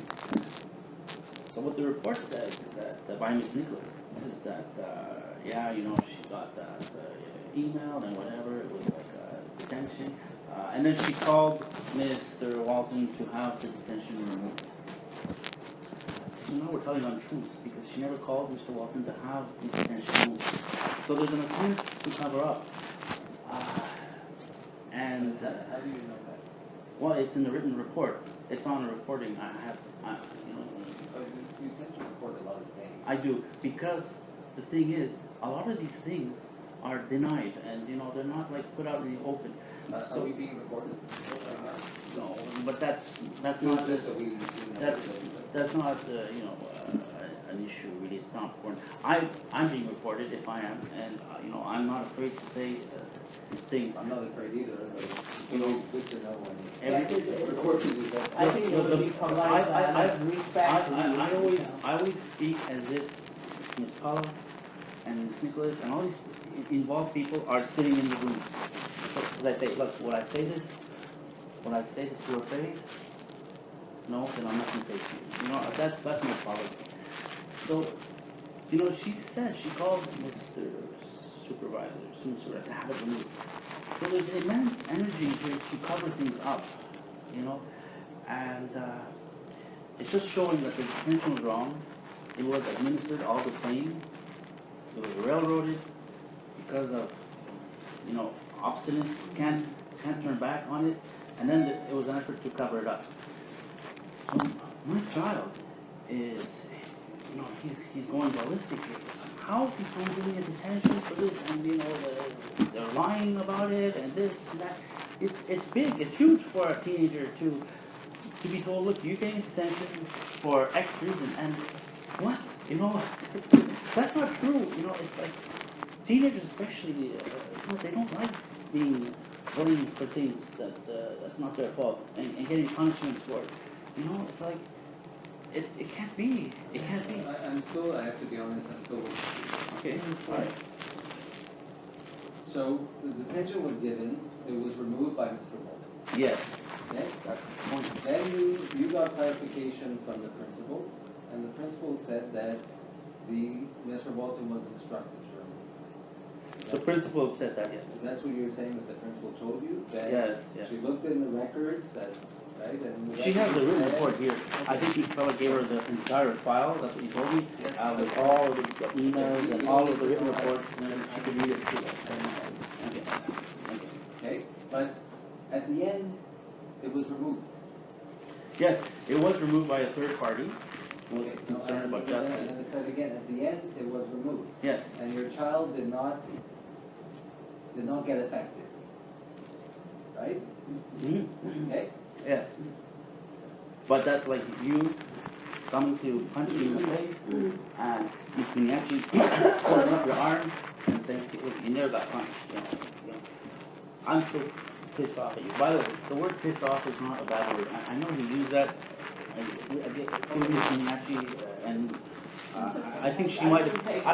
So what the report says is that, by Ms. Nicholas, is that, yeah, you know, she got that, email and whatever, it was like detention. And then she called Mr. Walton to have the detention removed. So now we're telling untruths because she never called Mr. Walton to have the detention removed. So there's an attempt to cover up. And How do you know that? well, it's in the written report. It's on a recording. You know. Oh, you tend to report a lot of things. I do, because the thing is, a lot of these things are denied, and you know they're not like put out in the open. Are we being recorded right now? No, but that's Not not just so we know. that's not you know an issue really. It's not important. I'm being reported if I am, and you know I'm not afraid to say things. I'm not afraid either, but it's always good to know when. Yes, Recorded is that. I think it would be polite and respect. I always speak as if Ms. Paula and Ms. Nicholas and all these involved people are sitting in the room. So as I say, look, would I say this to her face? No, then I'm not going to say it to you. You know, that's my policy. So, you know, she said, she called Mr. Supervisor, to have it removed. So there's immense energy to cover things up, you know, and it's just showing that the detention was wrong. It was administered all the same. It was railroaded because of, you know, obstinance. Can't turn back on it. And then it was an effort to cover it up. So my child is, you know, he's going ballistic here. How is someone doing a detention for this? And you know, they're lying about it and this and that. It's big. It's huge for a teenager to be told, look, you're getting detention for X reason. And what? You know, that's not true. You know, it's like teenagers, especially, you know, they don't like being blamed for things that's not their fault and getting punishments for it. You know, it's like. It can't be. It can't be. I have to be honest, I'm still working. Okay. All right. So the detention was given, it was removed by Mr. Walton. Yes. Okay? That's the point. Then you got clarification from the principal, and the principal said that Mr. Walton was instructed to remove. The principal said that, yes. So that's what you were saying, that the principal told you? That Yes, yes. she looked in the records, that, right? And She has the written said- report here. I think this fella gave her the entire file, that's what he told me, with all the emails and all of the written reports, and then she could read it too. Okay. Okay. Okay, but at the end, it was removed. Yes, it was removed by a third party, who was Okay, no, concerned about justice. And but again, at the end, it was removed, Yes, and your child did not get affected, right? Okay? yes. But that's like you coming to punch me in the face, and Ms. Miniachi holding up your arm and saying, look, you never got punched, you know. I'm still pissed off at you. By the way, the word pissed off is not a bad word. I know you use that. I get Ms. Miniachi, and I think she might have.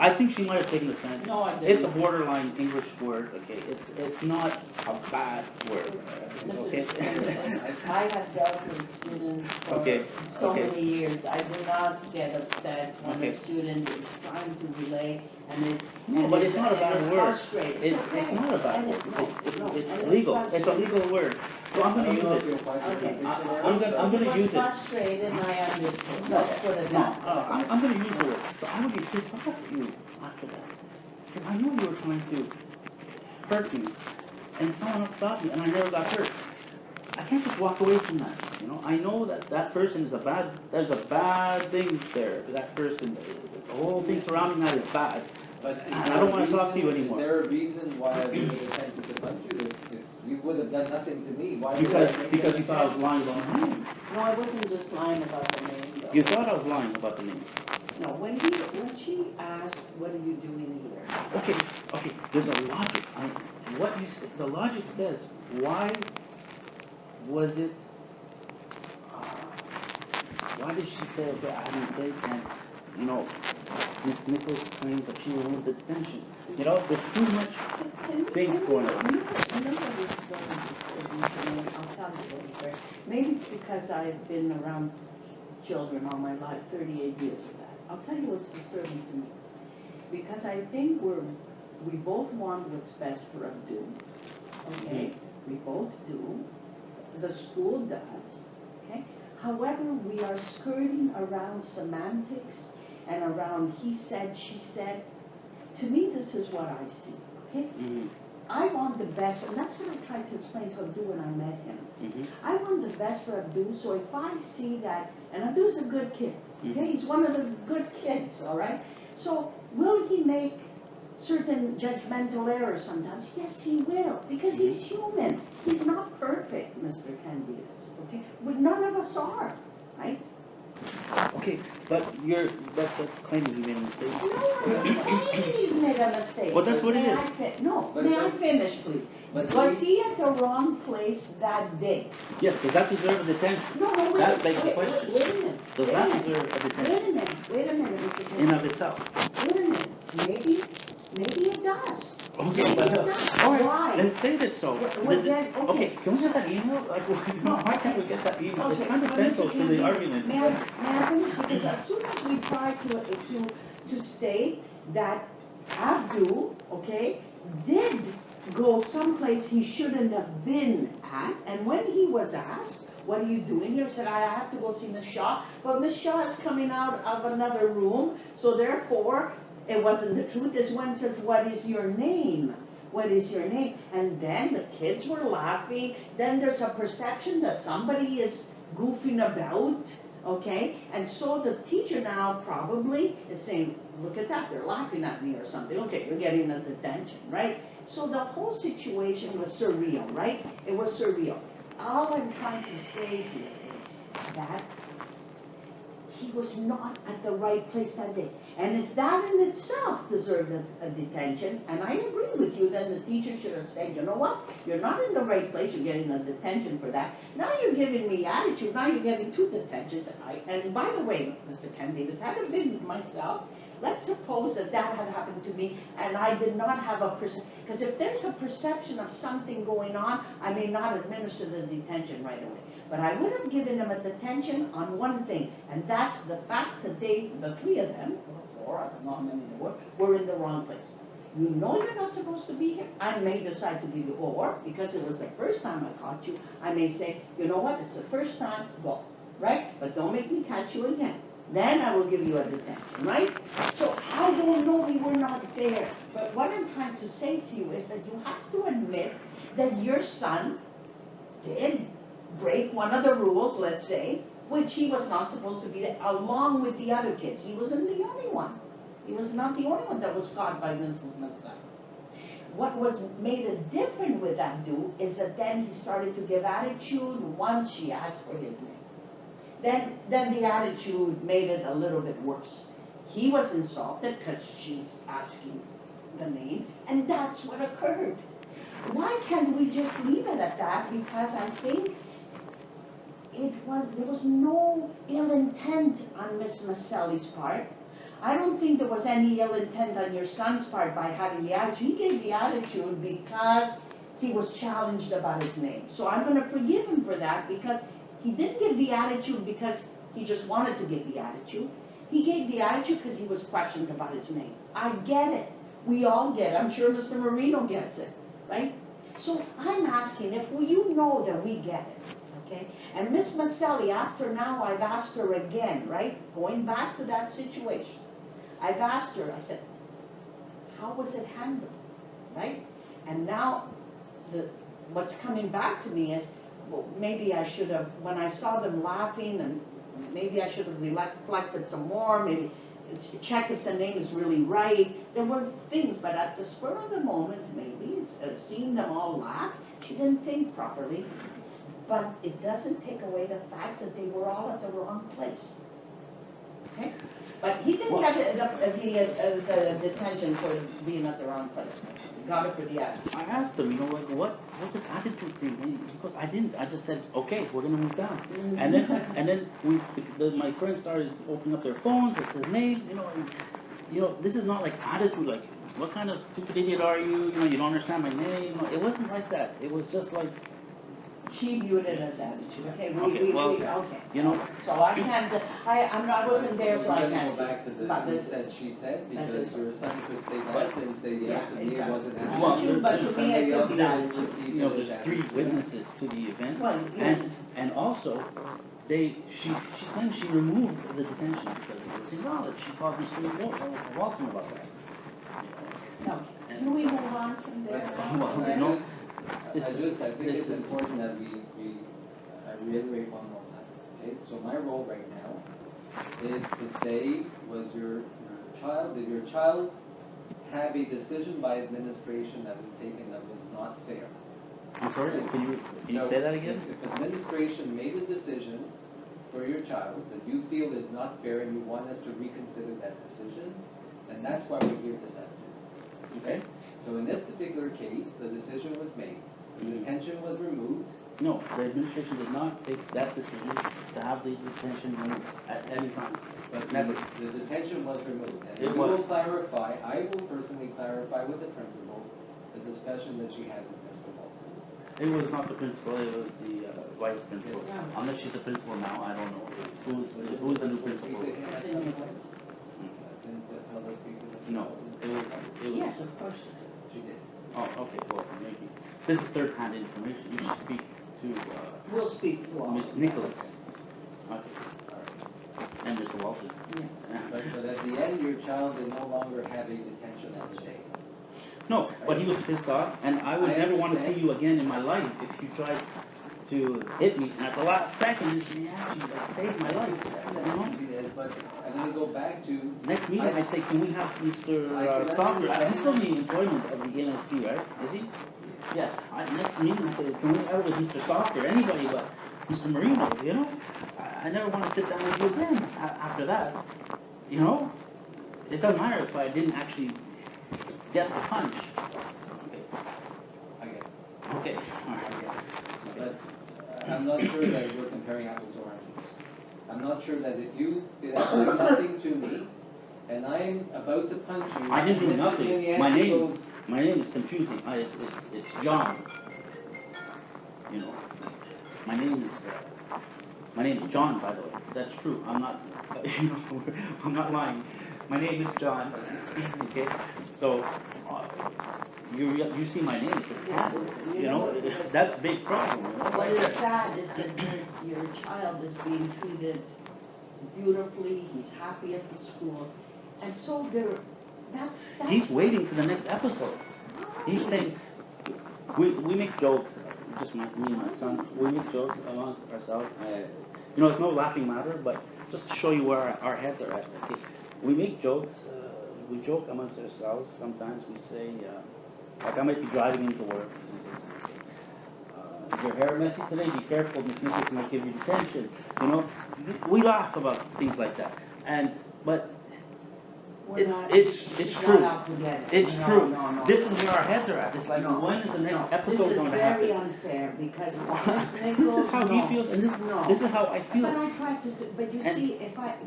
I think she might have taken offense. No, I It's didn't. a borderline English word. Okay, it's not a bad word. Okay. I have dealt with students for Okay, so okay. many years. I do not get upset when Okay. a student is trying to relay and is No, but it's not a bad word. frustrated. It's okay. not a bad And word. no, no, It's and legal. It's a frustrated. legal word. So I'm I gonna don't use know if it. you'll find it in Okay. the dictionary. I'm gonna use it. He was frustrated and I understood. Let's put it No, that way. I'm gonna use the word. So I would be pissed off at you after that. Because I know you were trying to hurt me. And someone else stopped me and I never got hurt. I can't just walk away from that. You know, I know that person is there's a bad thing there. That person, the whole thing surrounding that is bad. But is I there don't a wanna talk to you reason- anymore. Is there a reason why I would have attempted to punch you? If you would have done nothing to me, why would Because you thought I was lying about the name. No, I wasn't just lying about the name though. You thought I was lying about the name. No, when she asked, what are you doing here? Okay, there's a logic. The logic says, why was it, why did she say, okay, I had a mistake, and, you know, Miss Nichols claims that she removed the detention. You know, there's too much things going on. You know what is going to disturb me to me? I'll tell you later. Maybe it's because I've been around children all my life, 38 years of that. I'll tell you what's disturbing to me. Because I think we're we both want what's best for Abdul, okay? We both do. The school does, okay? However, we are skirting around semantics and around he said, she said. To me, this is what I see, okay? I want the best, and that's what I tried to explain to Abdul when I met him. I want the best for Abdul, so if I see that, and Abdul's a good kid, okay? He's one of the good kids, all right? So will he make certain judgmental errors sometimes? Yes, he will, because he's human. He's not perfect, Mr. Candidas, okay? But none of us are, right? Okay, but that's claiming he made a mistake. No, I'm not saying he's made a mistake. Well, that's what it is. May I finish, please? But Was he at the wrong place that day? Yes, does that deserve a detention? No, wait. That begs the Okay, question. Wait a minute. Does wait that a minute, deserve a detention? Wait a minute, Mr. In Chairman. of itself? Wait a minute. Maybe it does. Okay, Maybe but, it does. all right, Why? then state it so. Well, then, okay. Can we get that email? Like, why can't we get that email? It's Okay, kind of but central Mr. to the Kennedy, argument. May I finish? Because as soon as we try to state that Abdul, okay, did go someplace he shouldn't have been at, and when he was asked, what are you doing here? He said, I have to go see Miss Shaw, but Miss Shaw is coming out of another room, so therefore, it wasn't the truth. This one said, what is your name? What is your name? And then the kids were laughing. Then there's a perception that somebody is goofing about, okay? And so the teacher now probably is saying, look at that, they're laughing at me or something. Okay, you're getting a detention, right? So the whole situation was surreal, right? It was surreal. All I'm trying to say here is that he was not at the right place that day. And if that in itself deserved a detention, and I agree with you, then the teacher should have said, you know what, you're not in the right place, you're getting a detention for that. Now you're giving me attitude, now you're getting 2 detentions. And by the way, Mr. Candidas, had it been myself, let's suppose that that had happened to me and I did not have a perception, because if there's a perception of something going on, I may not administer the detention right away. But I would have given them a detention on one thing, and that's the fact that the 3 of them, or 4, I don't know how many there were in the wrong place. You know you're not supposed to be here. I may decide to give you, or because it was the first time I caught you, I may say, you know what, it's the first time, go, right? But don't make me catch you again. Then I will give you a detention, right? So I don't know, we were not there. But what I'm trying to say to you is that you have to admit that your son did break one of the rules, let's say, which he was not supposed to be there, along with the other kids. He wasn't the only one. He was not the only one that was caught by Mrs. Massai. What was made it different with Abdul is that then he started to give attitude once she asked for his name. Then the attitude made it a little bit worse. He was insulted because she's asking the name, and that's what occurred. Why can't we just leave it at that? Because I think there was no ill intent on Miss Maselli's part. I don't think there was any ill intent on your son's part by having the attitude. He gave the attitude because he was challenged about his name. So I'm going to forgive him for that, because he didn't give the attitude because he just wanted to give the attitude. He gave the attitude because he was questioned about his name. I get it. We all get it. I'm sure Mr. Marino gets it, right? So I'm asking if you know that we get it, okay? And Miss Maselli, after now I've asked her again, right? Going back to that situation. I've asked her, I said, how was it handled, right? And now what's coming back to me is, well, maybe I should have, when I saw them laughing, and maybe I should have reflected some more, maybe check if the name is really right. There were things, but at the spur of the moment, maybe, seeing them all laugh, she didn't think properly. But it doesn't take away the fact that they were all at the wrong place. Okay? But he didn't get the detention for being at the wrong place. He got it for the attitude. I asked him, like, what's this attitude thing? Because I didn't. I just said, okay, we're gonna move down. And then my friends started opening up their phones. It says name, and, this is not like attitude. Like, what kind of stupid idiot are you? You don't understand my name. It wasn't like that. It was just like, She viewed it as attitude, okay, Okay, well, okay. you know, So I can't, I wasn't there, so I We're gonna can't go say. back to But the he this said, is- she said, this because is- your son could say that But- and say, yes, Yeah, to me it exactly. wasn't Well, happening. But to me, Somebody it else could be will attitude. perceive you know, it as there's 3 attitude. witnesses to the event. Well, yeah. And also, she claims she removed the detention because it was invalid. She called Mr. Walton about that. No, can we move on from there now? Well, I you know, just, I think this it's is- important that I reiterate one more time, okay? So my role right now is to say, did your child have a decision by administration that was taken that was not fair? I'm sorry, can you So, say that again? If administration made a decision for your child that you feel is not fair and you want us to reconsider that decision, then that's why we're here this afternoon. Okay? So in this particular case, the decision was made, the detention was removed. No, the administration did not take that decision to have the detention removed at any time. But Never. the detention was removed. And It we will was. clarify, I will personally clarify with the principal the discussion that she had with Mr. Walton. It was not the principal, it was the vice principal. Yes. Unless she's the principal now, I don't know. Who's the new principal? Speak to him. It's in your words. Didn't tell her to speak to Mr. No, Walton? it was. Yes, of course. She did. Oh, okay, well, maybe. This is third-hand information. You should speak to We'll speak to all. Miss Nicholas. Okay, All right. and Mr. Walton. Yes. But at the end, your child did no longer have a detention at the day. No, but he was pissed off, and I would I never want to see understand. you again in my life if you tried to hit me. And at the last second, she actually saved my life. You know? She did, but I'm gonna go back to, Next meeting, I'd say, can we have Mr. I can Stocker? understand. He's still in the employment of the NSP, right? Is he? Yeah. Next meeting, I said, can we have it with Mr. Stocker? Anybody but Mr. Marino, you know? I never want to sit down with you again after that. You know? It doesn't matter if I didn't actually get the punch. Okay. I get it, Okay. All I right. get it. But I'm not sure that we're comparing apples to oranges. I'm not sure that if you did absolutely nothing to me, and I'm about to punch you. I didn't do and Mr. nothing. Maniaci My name, goes, my name is confusing. It's John. You know, my name is John, by the way. That's true. I'm not, you know, I'm not lying. My name is John. Okay, so you see my name. Yeah, You know, it's- that's a big problem. You know, What right is there. sad is that your child is being treated beautifully, he's happy at the school, and so that's. He's waiting for the next episode. He's saying, we make jokes, just me and my son, we make jokes amongst ourselves. You know, it's no laughing matter, but just to show you where our heads are at. Okay? We make jokes, we joke amongst ourselves. Sometimes we say, like I might be driving into work. Is your hair messy today? Be careful, Miss Nicholas might give you detention. You know, we laugh about things like that. But it's true. It's true. No. This is where our heads are at. It's like, No, when is the next no, episode going to This is very happen? unfair, because Miss Nichols, This is how he feels, and No. this is how I But feel. I tried to, but you And see,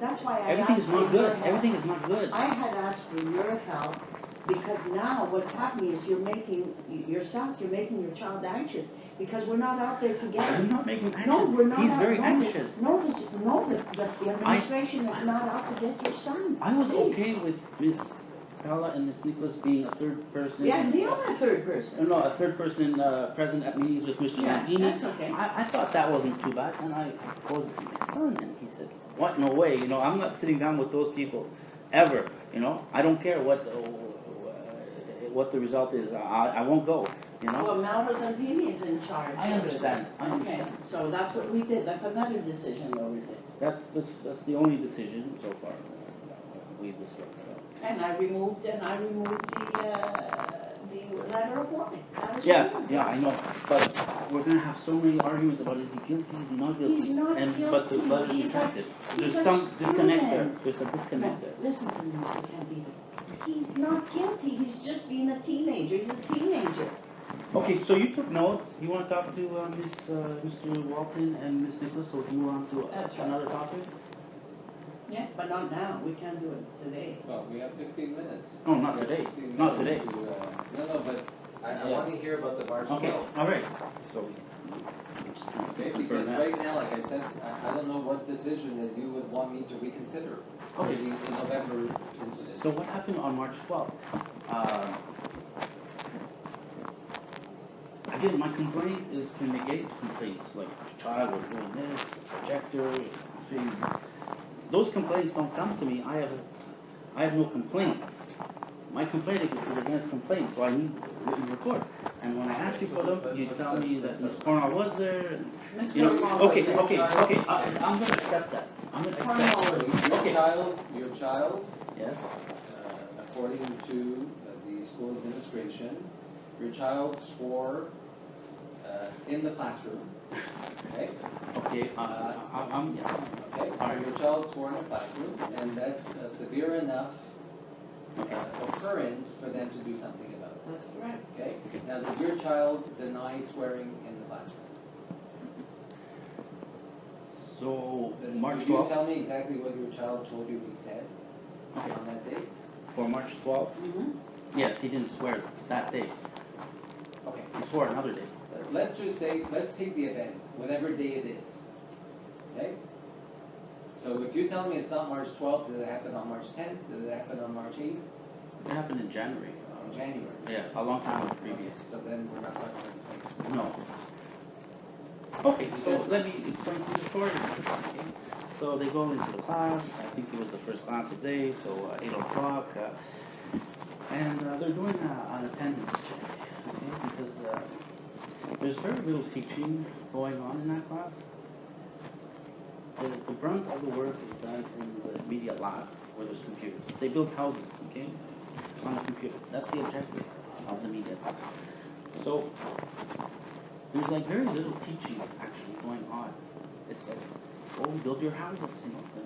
that's why I Everything asked is for not your good. help. Everything is not good. I had asked for your help, because now what's happening is you're making your child anxious, because we're not out there together. I'm not making anxious. No, we're not. He's out- very no, anxious. The administration is not out to get your son. I was Please. okay with Miss Pella and Miss Nicholas being a third person. Yeah, they are a third person. No, a third person present at meetings with Mr. Yeah, Santini. that's okay. I thought that wasn't too bad, and I proposed it to my son, and he said, "What? No way! You know, I'm not sitting down with those people ever. You know, I don't care what the result is. I won't go. You know." Well, Malrose and Pini is in charge. I understand. I Okay, understand. so that's what we did. That's another decision that we did. That's the only decision so far we've discussed about. And I removed the letter of warning. That was Yeah, removed. yeah, I know. But we're gonna have so many arguments about is he guilty, is he not guilty? He's not But the guilty. letter is He's a- retracted. There's he's a some disconnect there. student. There's a disconnect No, there. listen to me, you can't be this. He's not guilty, he's just being a teenager, he's a teenager. Okay, so you took notes. You want to talk to Mr. Walton and Miss Nicholas, or do you want to That's right. another topic? Yes, but not now, we can't do it today. well, we have 15 minutes. No, not We have today. 15 Not minutes today. to, no, but I Yeah. want to hear about the March Okay, 12th. all right, so. Okay, because right now, like I said, I don't know what decision that you would want me to reconsider for Okay. the November incident. So what happened on March 12th? Again, my complaint is to negate complaints, like child was doing this, projector, thing. Those complaints don't come to me, I have no complaint. My complaint is against complaints, so I need a written report. And when I ask you for them, you tell me that Ms. Cornwall was there, and, you know, Mr. okay, I'm gonna accept that. I'm gonna accept So that. your child, Yes, according to the school administration, your child swore in the classroom, okay? okay, yeah. Okay, so your child swore in the classroom, and that's a severe enough Okay. occurrence for them to do something about it, That's correct. okay? Now, does your child deny swearing in the classroom? So, March Could you 12th, tell me exactly what your child told you he said Okay. on that day? for March 12th, Mm-hmm. yes, he didn't swear that day. Okay, He swore another day. let's just say, let's take the event, whatever day it is, okay? So if you tell me it's not March 12th, did it happen on March 10th, did it happen on March 8th, It happened in January. or January? Yeah, a long time previous. So then we're not talking about the same. No. Okay, so let me explain to you the story. Okay. So they go into the class, I think it was the first class of the day, so 8 o'clock, and they're doing an attendance check, okay, because there's very little teaching going on in that class. The brunt of the work is done in the media lab, where there's computers. They build houses, okay, on the computer. That's the objective of the media lab. So, there's like very little teaching actually going on. It's like, oh, build your houses, you know, and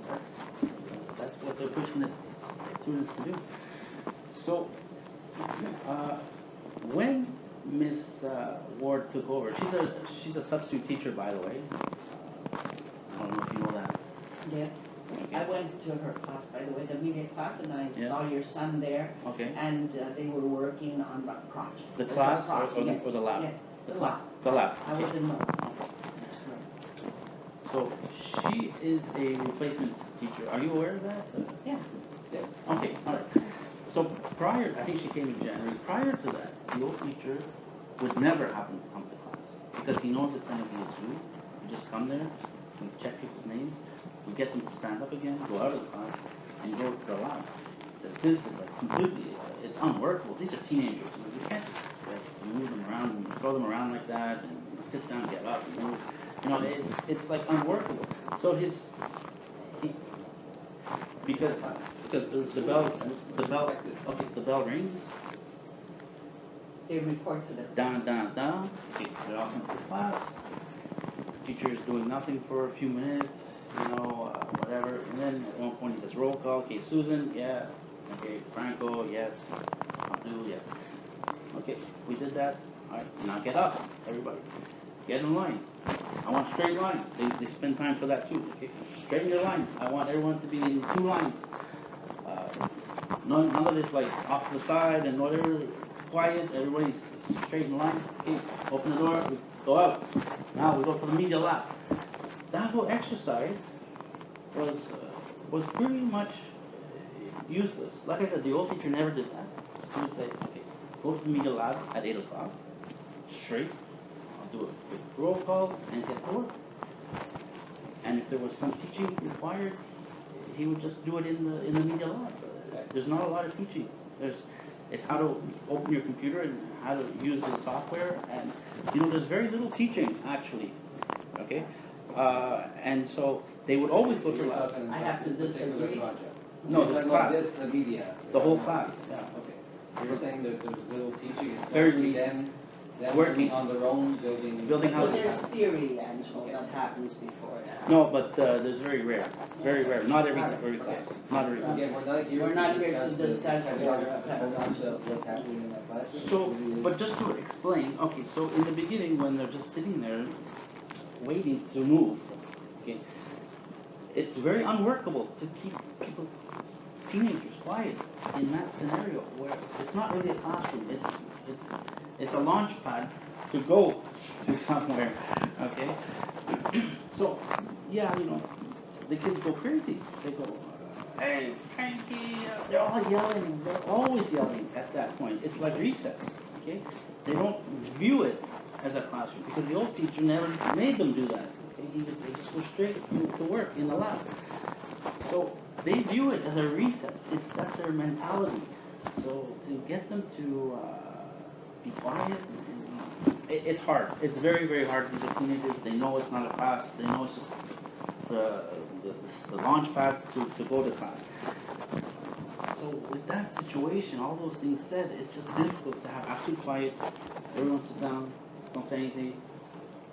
that's what they're pushing the students to do. So, when Miss Ward took over, she's a substitute teacher, by the way. I don't know if you know that. Yes. Okay. I went to her class, by the way, the media class, and I Yeah. saw your son there, Okay. and they were working on a project. The It was a class project, yes, or the lab? Yes, The the class. lab. The lab. I Okay. was in Mo. That's correct. So she is a replacement teacher. Are you aware of that? Yeah. Yes. Okay, all right. So prior, I think she came in January. Prior to that, the old teacher would never happen to come to class because he knows it's going to be a Zoom. You just come there, we check people's names, we get them to stand up again, go out of the class, and go to the lab. So this is like completely, it's unworkable. These are teenagers. You can't just expect to move them around and throw them around like that and sit down, get up, and move. You know, it's like unworkable. So because the bell rings, They report to the. down, okay, they're off into the class. Teacher is doing nothing for a few minutes, you know, whatever, and then at one point he says roll call, okay, Susan, yeah, okay, Franco, yes, Abdul, yes. Okay, we did that, all right, now get up, everybody, get in line. I want straight lines, they spend time for that too, okay, straighten your line, I want everyone to be in 2 lines. None of this like off to the side and whatever, quiet, everybody's straight in line, okay, open the door, we go out. Now we go for the media lab. That whole exercise was pretty much useless. Like I said, the old teacher never did that. She would say, okay, go to the media lab at 8 o'clock, straight, I'll do a quick roll call and get to work. And if there was some teaching required, he would just do it in the media lab. There's not a lot of teaching. It's how to open your computer and how to use the software, and you know, there's very little teaching actually. Okay, and so they would always go to You're lab. talking I about have to this particular disagree. project. No, You're this talking about class. this, the media. The whole class. Yeah. Okay. You're saying that there was little teaching, it's Very mostly little. them Working. working on their own, building. Building Well, houses. there's theory, Angelo, that happens before that. No, but there's very rare. Not every class. Not every class. Again, we're not here We're to not here to discuss the discuss pedagogy, the- hold on to what's happening in that classroom. So, but just to explain, okay, so in the beginning, when they're just sitting there waiting to move, okay, it's very unworkable to keep people, teenagers, quiet in that scenario where it's not really a classroom. It's a launch pad to go to somewhere, okay? So, yeah, the kids go crazy. They go, hey, Frankie, they're all yelling. They're always yelling at that point. It's like recess, okay? They don't view it as a classroom because the old teacher never made them do that. Okay? He would say, just go straight to work in the lab. So they view it as a recess. That's their mentality. So to get them to be quiet, it's hard. It's very, very hard. These are teenagers. They know it's not a class. They know it's just the launch pad to go to class. So with that situation, all those things said, it's just difficult to have absolute quiet. Everyone sit down, don't say anything.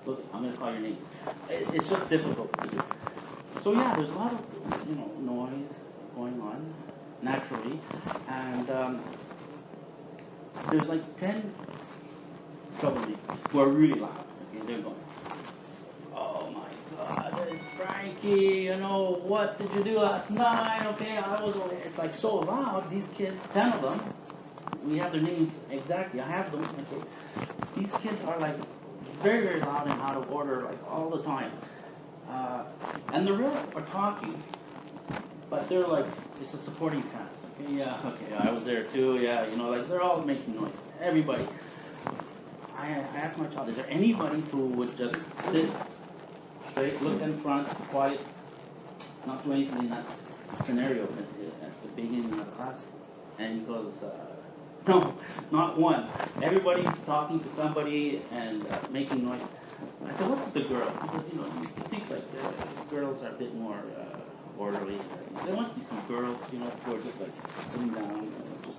Look, I'm going to call your name. It's just difficult to do. So yeah, there's a lot of noise going on naturally, and there's like 10 troublemakers who are really loud. Okay, they're going, oh my God, Frankie, what did you do last night? Okay, it's like so loud. These kids, 10 of them, we have their names exactly. I have them. Okay, these kids are like very, very loud and out of order, like all the time. And the rest are talking, but they're like, it's a supporting cast. Okay, yeah, okay, I was there too. Yeah, like they're all making noise. Everybody. I asked my child, is there anybody who would just sit straight, look in front, quiet, not do anything in that scenario at the beginning of the class? And he goes, no, not one. Everybody's talking to somebody and making noise. I said, what about the girls? Because, you think like the girls are a bit more orderly. There must be some girls, who are just like sitting down, just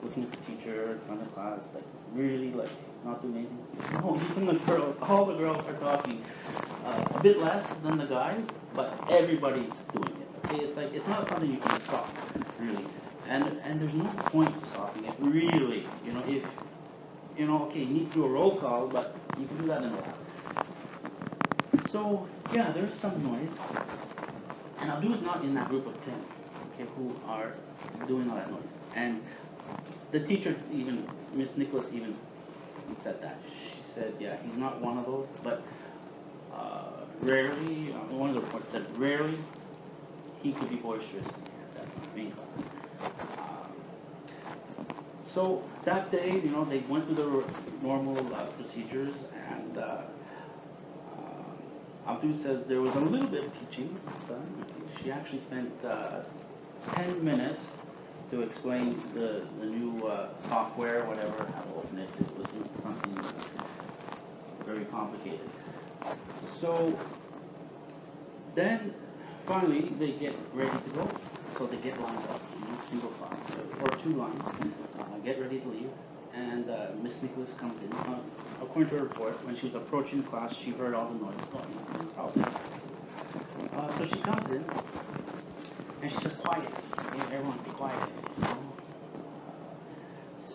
looking at the teacher in front of class, like really like not doing anything. No, even the girls, all the girls are talking. A bit less than the guys, but everybody's doing it. Okay, it's like it's not something you can stop, really. And there's no point to stopping it, really. If okay, you need to do a roll call, but you can do that in a lab. So yeah, there's some noise, and Abdul is not in that group of 10, okay, who are doing all that noise. And the teacher, even Miss Nicholas, even said that. She said, yeah, he's not one of those, but rarely, one of the reports said rarely he could be boisterous at that main class. So that day, they went through the normal procedures, and Abdul says there was a little bit of teaching done. She actually spent 10 minutes to explain the new software, whatever, how to open it. It wasn't something very complicated. So then finally they get ready to go. So they get lined up, single file, or 2 lines, get ready to leave. And Miss Nicholas comes in. According to her report, when she was approaching class, she heard all the noise going on. So she comes in, and she says, quiet. Everyone be quiet.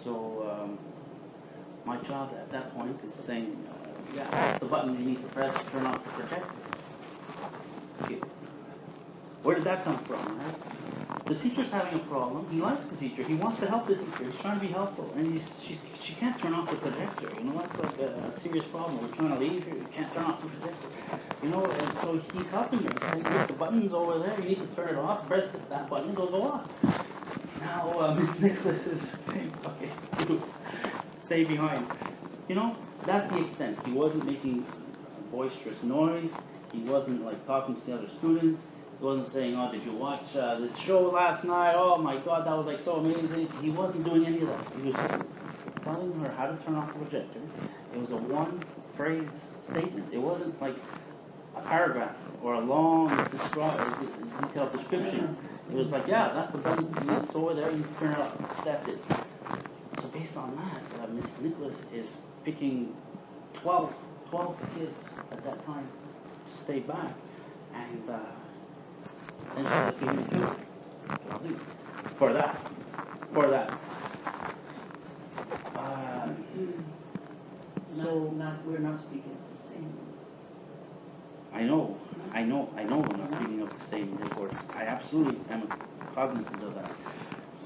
So my child at that point is saying, yeah, that's the button you need to press to turn off the projector. Okay. Where did that come from, right? The teacher's having a problem. He likes the teacher. He wants to help the teacher. He's trying to be helpful. And she can't turn off the projector. That's like a serious problem. We're trying to leave here. You can't turn off the projector. And so he's helping her. He's saying, look, the button's over there. You need to turn it off. Press that button. It'll go off. Now, Miss Nicholas is saying, okay, stay behind. That's the extent. He wasn't making boisterous noise. He wasn't like talking to the other students. He wasn't saying, oh, did you watch this show last night? Oh my God, that was like so amazing. He wasn't doing any of that. He was just telling her how to turn off the projector. It was a one-phrase statement. It wasn't like a paragraph or a long, detailed description. It was like, yeah, that's the button. It's over there. You turn it off. That's it. So based on that, Miss Nicholas is picking 12 kids at that time to stay back, and she's like, give me 2 for that. We're not speaking of the same. I know. We're not speaking of the same reports. I absolutely am cognizant of that.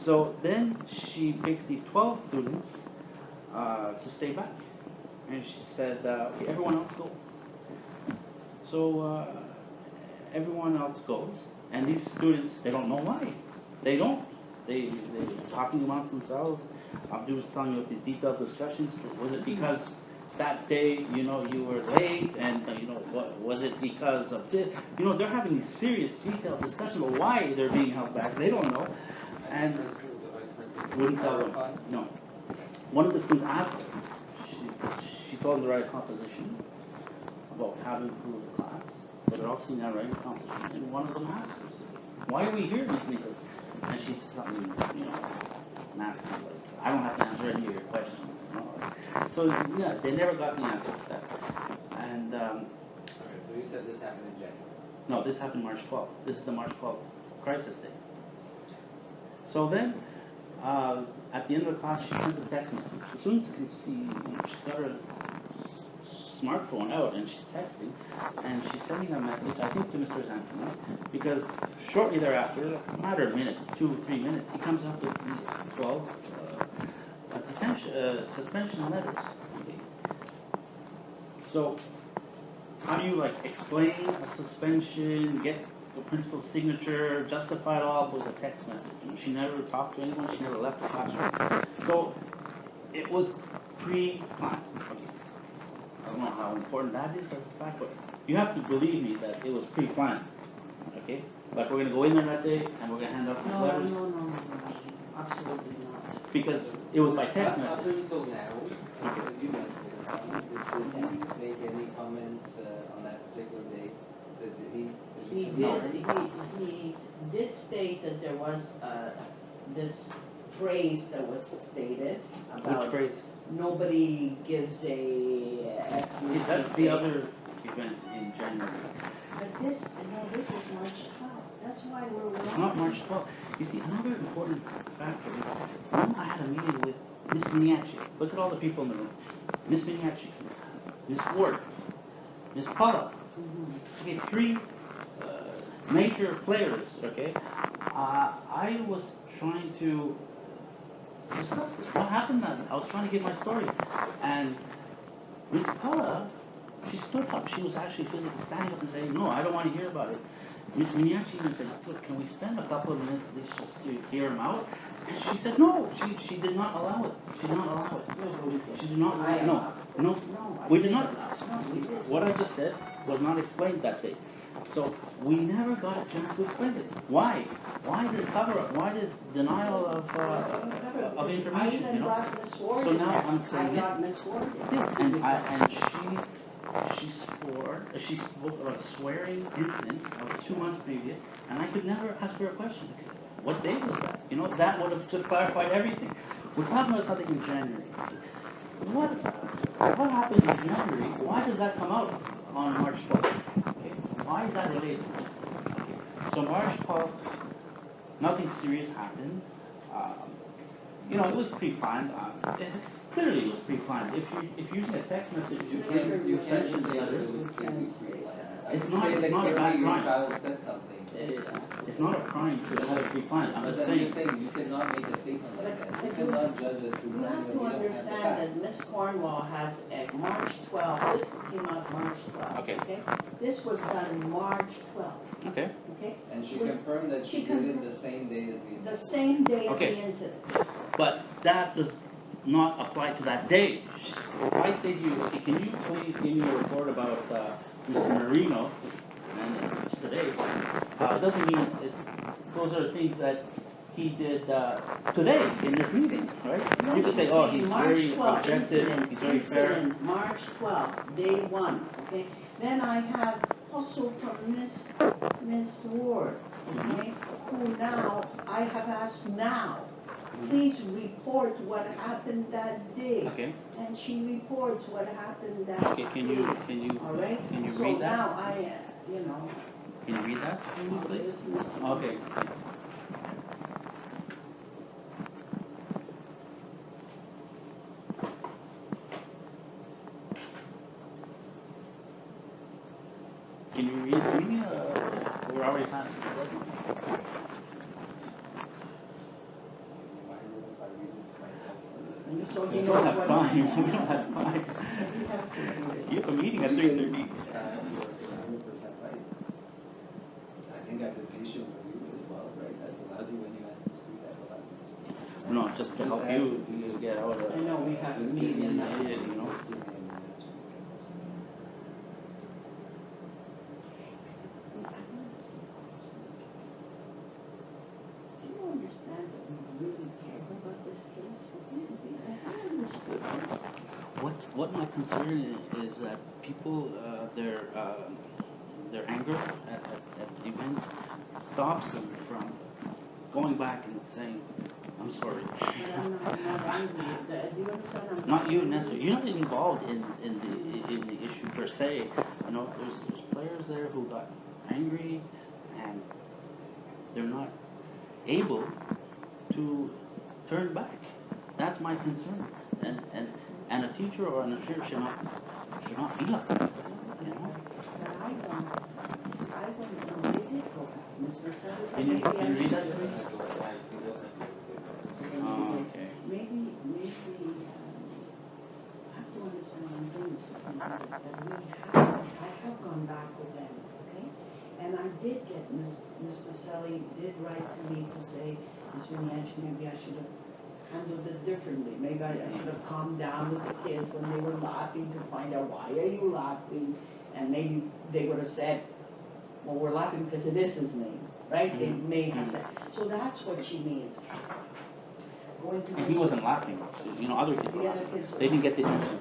So then she picks these 12 students, to stay back. And she said, okay, everyone else go. So everyone else goes, and these students, they don't know why. They don't. They're talking amongst themselves. Abdul was telling me about these detailed discussions. Was it because that day, you know, you were late, and you know, what was it because of this? You know, they're having these serious, detailed discussions about why they're being held back. They don't know, and wouldn't tell them. No. One of the students asked her. She told them to write a composition about how to improve the class. So they're all sitting down writing a composition, and one of them asked her, "Why are we here, Ms. Nicholas?" And she said something, you know, nasty, like, "I don't have to answer any of your questions." You know? So yeah, they never got the answer to that. And Okay, so you said this happened in January. no, this happened March 12th. This is the March 12th crisis day. So then, at the end of the class, she sends a text message. The students can see, you know, she's got her smartphone out and she's texting, and she's sending a message, I think, to Mr. Zampino, because shortly thereafter, a matter of minutes, 2 or 3 minutes, he comes up with these 12 suspension letters. Okay. So, how do you like explain a suspension, get the principal's signature, justify it all with a text message? And she never talked to anyone, she never left the classroom. So, it was pre-planned. Okay. I don't know how important that is as a fact, but you have to believe me that it was pre-planned. Okay? Like we're going to go in there that day and we're going to hand out these No, letters. no, absolutely not. Because it was by text Up message. until now, you mentioned it, did he make any comments on that particular day? He did state that there was this phrase that was stated Which about phrase? nobody gives a. That's the other event in January. But this is March 12th. That's why we're wrong. It's not March 12th. You see, another important factor is when I had a meeting with Miss Miniachi. Look at all the people in the room. Miss Miniachi, Miss Ward, Miss Paula. Okay, 3 major players, okay? I was trying to discuss this. What happened then? I was trying to give my story. And Miss Paula, she stood up. She was actually physically standing up and saying, "No, I don't want to hear about it." Miss Miniachi even said, "Look, can we spend a couple of minutes at least just to hear him out?" And she said, "No, she did not allow it. She did not allow it. She did not allow it. No, we did not. What I just said was not explained that day. So we never got a chance to explain it. Why? Why this cover-up? Why this denial of information? You know. So now I'm saying it. Yes, and she spoke about a swearing incident of 2 months previous, and I could never ask her a question. What day was that? You know, that would have just clarified everything. We're talking about something in January. What happened in January? Why does that come out on March 12th? Okay. Why is that related? Okay. So March 12th, nothing serious happened. You know, it was pre-planned. Clearly it was pre-planned. If you're using a text message, You you can't can say send that letters. it was pre-planned. It's I not- say it's that not a clearly bad your crime. child said something. It's not a crime to have it pre-planned. I'm But just then saying. you're saying you cannot make a statement like that. You But cannot judge it through You have to understand that Miss Cornwall has a March 12th, this came out March 12th, Okay. okay? This was done March 12th, Okay. okay? And she confirmed that she did it the same day as the. The same day as Okay. the incident. But that does not apply to that day. If I say to you, okay, can you please give me a report about Mr. Marino, and it's today, it doesn't mean those are things that he did today in this meeting, right? You could say, oh, he's very objective, he's very fair. Incident, March 12th, day 1, okay? Then I have also from Miss Ward, okay? Who now, I have asked now, please report what happened that day. Okay, And she reports what happened that okay, day. can you All right? read that? So now I, you know. Can you read that, please? Okay. Can you read it to me? We're already past the deadline. If I read it to myself first. I'm just So he We knows don't have what. time, we don't have time. He has to read it. You have a meeting at You 3:30. You're 100% right. I think I have the issue with you as well, right? I've allowed you when you asked to speak, I've allowed you to speak. No, just to help you get out of. I know, we have to Just meet give me in a that. minute, you know. just give me a minute. Do you understand that we really care about this case? I understood this. What my concern is that people, their anger at events stops them from going back and saying, I'm sorry. But I'm not angry. Do you understand? I'm Not you necessarily. You're not involved in the issue per se. You know, there's players there who got angry and they're not able to turn back. That's my concern. And a teacher or an official should not be like that. You know? But I don't know. They did go back. Mr. Sellers, Can you read that to me? Maybe, I have to understand one thing, Mr. Fernandez, that I have gone back with them, okay? And I did get, Ms. Pacelli did write to me to say, Ms. Vignacci, maybe I should have handled it differently. Maybe I should have calmed down with the kids when they were laughing to find out why are you laughing? And maybe they would have said, well, we're laughing because it is his name, right? They may have said, so that's what she means. Going to And he wasn't laughing. You know, other kids were The other laughing. kids were- They didn't get the attention.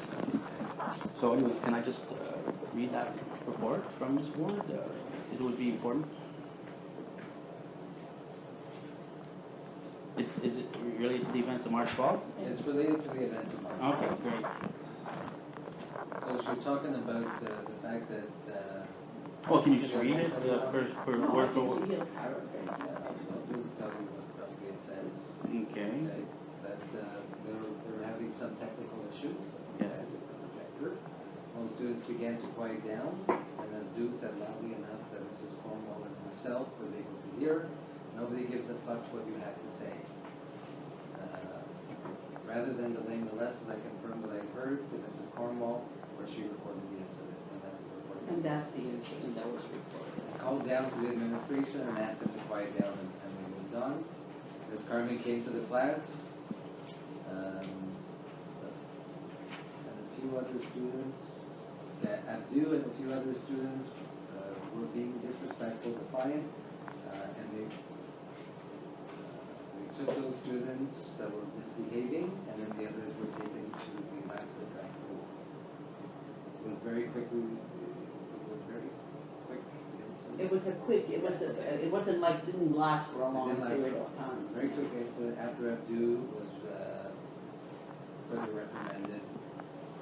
So anyway, can I just read that report from Ms. Ward? It would be important. Is it related to the events of March 12th? It's related to the events of March. Okay, great. So she's talking about the fact that, Oh, can you just read it for No, I word for think word? he'll paraphrase I'll that. just tell you what roughly it says. Okay. Okay, that they're having some technical issues, like I said, with the projector. Most students began to quiet down, and then Dew said loudly enough that Mrs. Cornwall and herself was able to hear. Nobody gives a fuck what you have to say. Rather than delaying the lesson, I confirmed what I heard to Mrs. Cornwall, where she reported the incident, and that's the report. And that's the incident that was reported. I called down to the administration and asked them to quiet down, and we moved on. Ms. Carmen came to the class, and a few other students, Abdu and a few other students were being disrespectful, defiant, and they took those students that were misbehaving, and then the others were taken to the laughter track pool. It was very quickly, it was very quick. It was a quick, it wasn't like, didn't last for a long Didn't last period for- of time. Very quick incident after Abdu was further reprimanded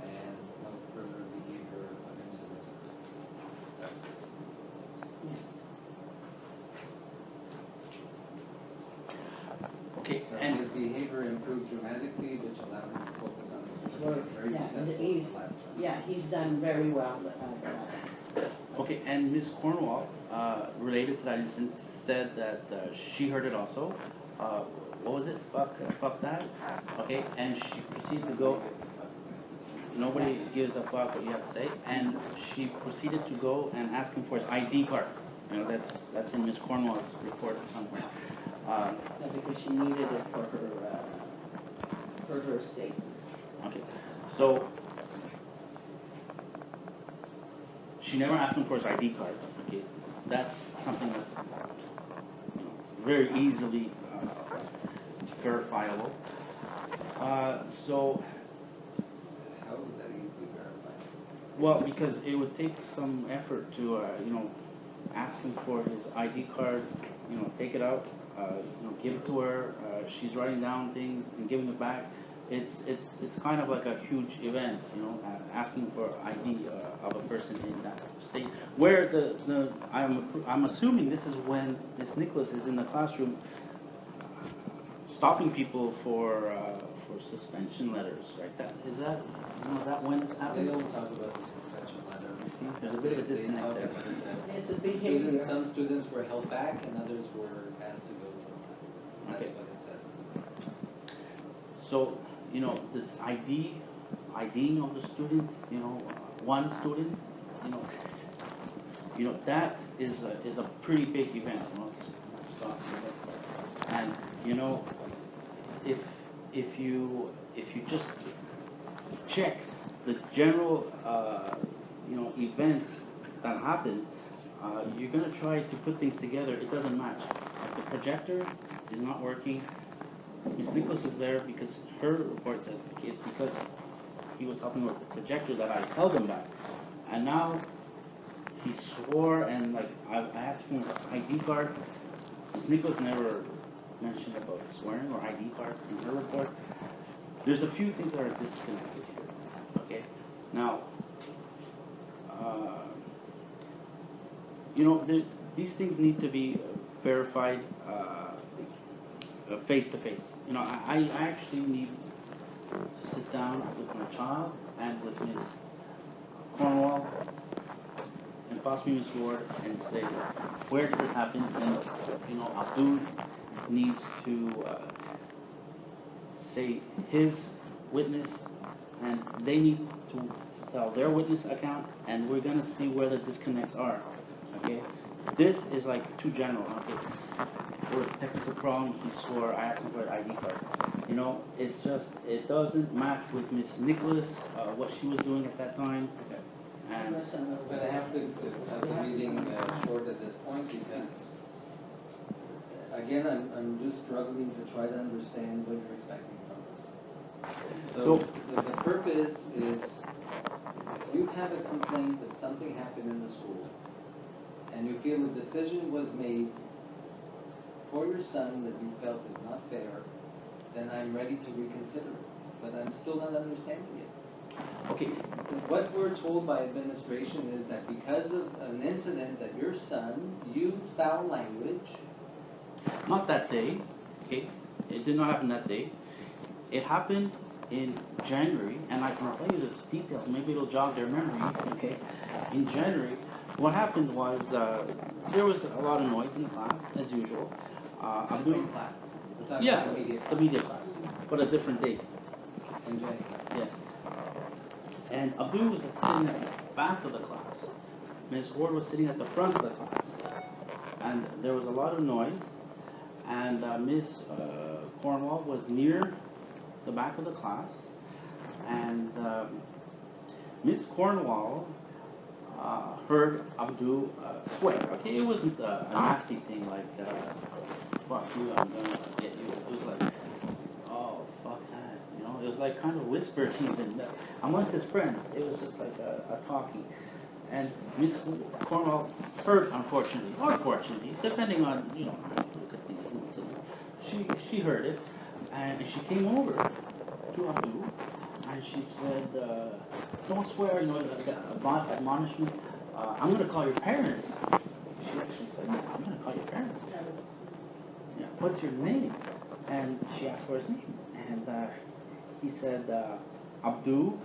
and no further behavior of incidents. That's what it Okay, So and his behavior improved dramatically, which allowed him to focus on his Well, work. Very yeah, successful he's- this last term. Yeah, he's done very well the last. okay, and Ms. Cornwall, related to that incident, said that she heard it also. What was it? Fuck that. Okay, and she proceeded to go. Nobody gives a fuck what you have to say, and she proceeded to go and ask him for his ID card. You know, that's in Ms. Cornwall's report somewhere. Yeah, because she needed it for her state. Okay, so she never asked him for his ID card. Okay, that's something that's very easily verifiable. So, How was that easily verified? well, because it would take some effort to, ask him for his ID card, take it out, give it to her. She's writing down things and giving it back. It's kind of like a huge event, asking for ID of a person in that state. Where I'm assuming this is when Miss Nicholas is in the classroom, stopping people for suspension letters, right? Is that when it's They happening? don't talk about the suspension letter. See, there's a bit of a disconnect there. It's a behavior. Some students were held back and others were asked to go to the lab. That's Okay. what it says. So you know, this IDing of the student, you know, one student, you know, that is a pretty big event, you know, and, you know, if you just check the general, you know, events that happen, you're gonna try to put things together, it doesn't match. The projector is not working. Ms. Nicholas is there because her report says it's because he was helping with the projector that I held him back. And now he swore, and like I asked him for ID card. Ms. Nicholas never mentioned about swearing or ID cards in her report. There's a few things that are disconnected here. Okay, now, you know, these things need to be verified face to face. You know, I actually need to sit down with my child and with Ms. Cornwall and possibly Ms. Ward and say, where did this happen? And, you know, Abdul needs to say his witness, and they need to tell their witness account, and we're gonna see where the disconnects are. Okay, this is like too general. Okay, for a technical problem, he swore. I asked him for an ID card. You know, it's just it doesn't match with Miss Nicholas, what she was doing at that time. And But I have to have the meeting short at this point because, again, I'm just struggling to try to understand what you're expecting from us. So the purpose is, if you have a complaint that something happened in the school, and you feel a decision was made for your son that you felt is not fair, then I'm ready to reconsider it. But I'm still not understanding it. okay, What we're told by administration is that because of an incident that your son used foul language, not that day. Okay, it did not happen that day. It happened in January, and I can tell you the details. Maybe it'll jog their memory. Okay, in January, what happened was there was a lot of noise in the class as usual. the same class. We're talking Yeah, about media the media class, but a different date. in January. Yes. And Abdul was sitting at the back of the class. Ms. Ward was sitting at the front of the class. And there was a lot of noise. And Ms. Cornwall was near the back of the class. And Ms. Cornwall heard Abdul swear. Okay, it wasn't a nasty thing like, fuck you, I'm gonna get you. It was like, oh, fuck that. You know, it was like kind of whispered even amongst his friends. It was just like a talking. And Miss Cornwall heard, unfortunately, or fortunately, depending on, you know, how you look at the incident, she heard it, and she came over to Abdul, and she said, don't swear, you know, admonishment. I'm going to call your parents. She actually said, I'm going to call your parents. Yeah, what's your name? And she asked for his name. And he said, Abdul.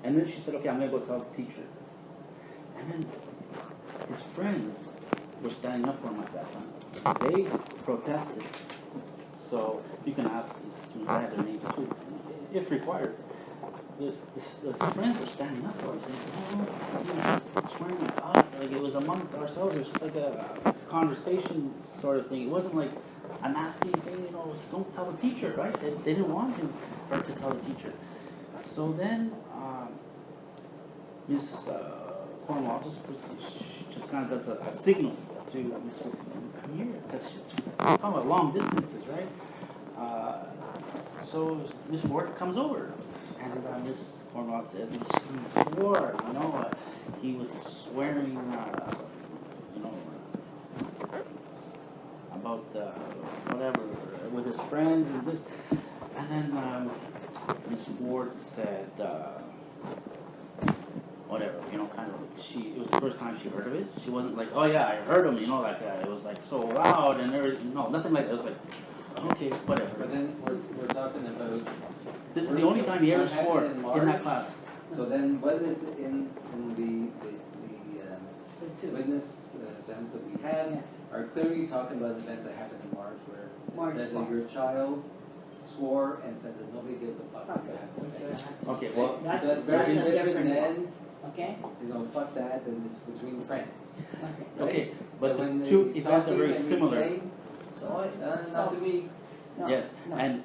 And then she said, okay, I'm going to go tell the teacher. And then his friends were standing up for him at that time. They protested. So you can ask these students, I have their names too, if required. His friends were standing up for him, saying, oh, you know, swearing at us. Like it was amongst ourselves. It was just like a conversation sort of thing. It wasn't like a nasty thing, you know, it was, don't tell the teacher, right? They didn't want him or to tell the teacher. So then Miss Cornwall just kind of does a signal to Miss Wood, come here, because she's talking about long distances, right? So Miss Ward comes over, and Miss Cornwall says, he swore, you know, he was swearing, you know, about whatever, with his friends and this. And then Miss Ward said, whatever, you know, kind of, it was the first time she heard of it. She wasn't like, oh yeah, I heard him, you know, like, it was like so loud and everything. No, nothing like that. It was like, okay, whatever. But then we're talking about... This is the only time he ever swore in that class. So then what is in the witness events that we had, are clearly talking about an event that happened in March where March it said what? that your child swore and said that nobody gives a fuck what you have to say. Okay, well, That's very a different different one, than, okay? fuck that, and it's between friends. Okay. right? okay, but So when the two they events are talking very and you similar. say, So, not to me, no, Yes, no. and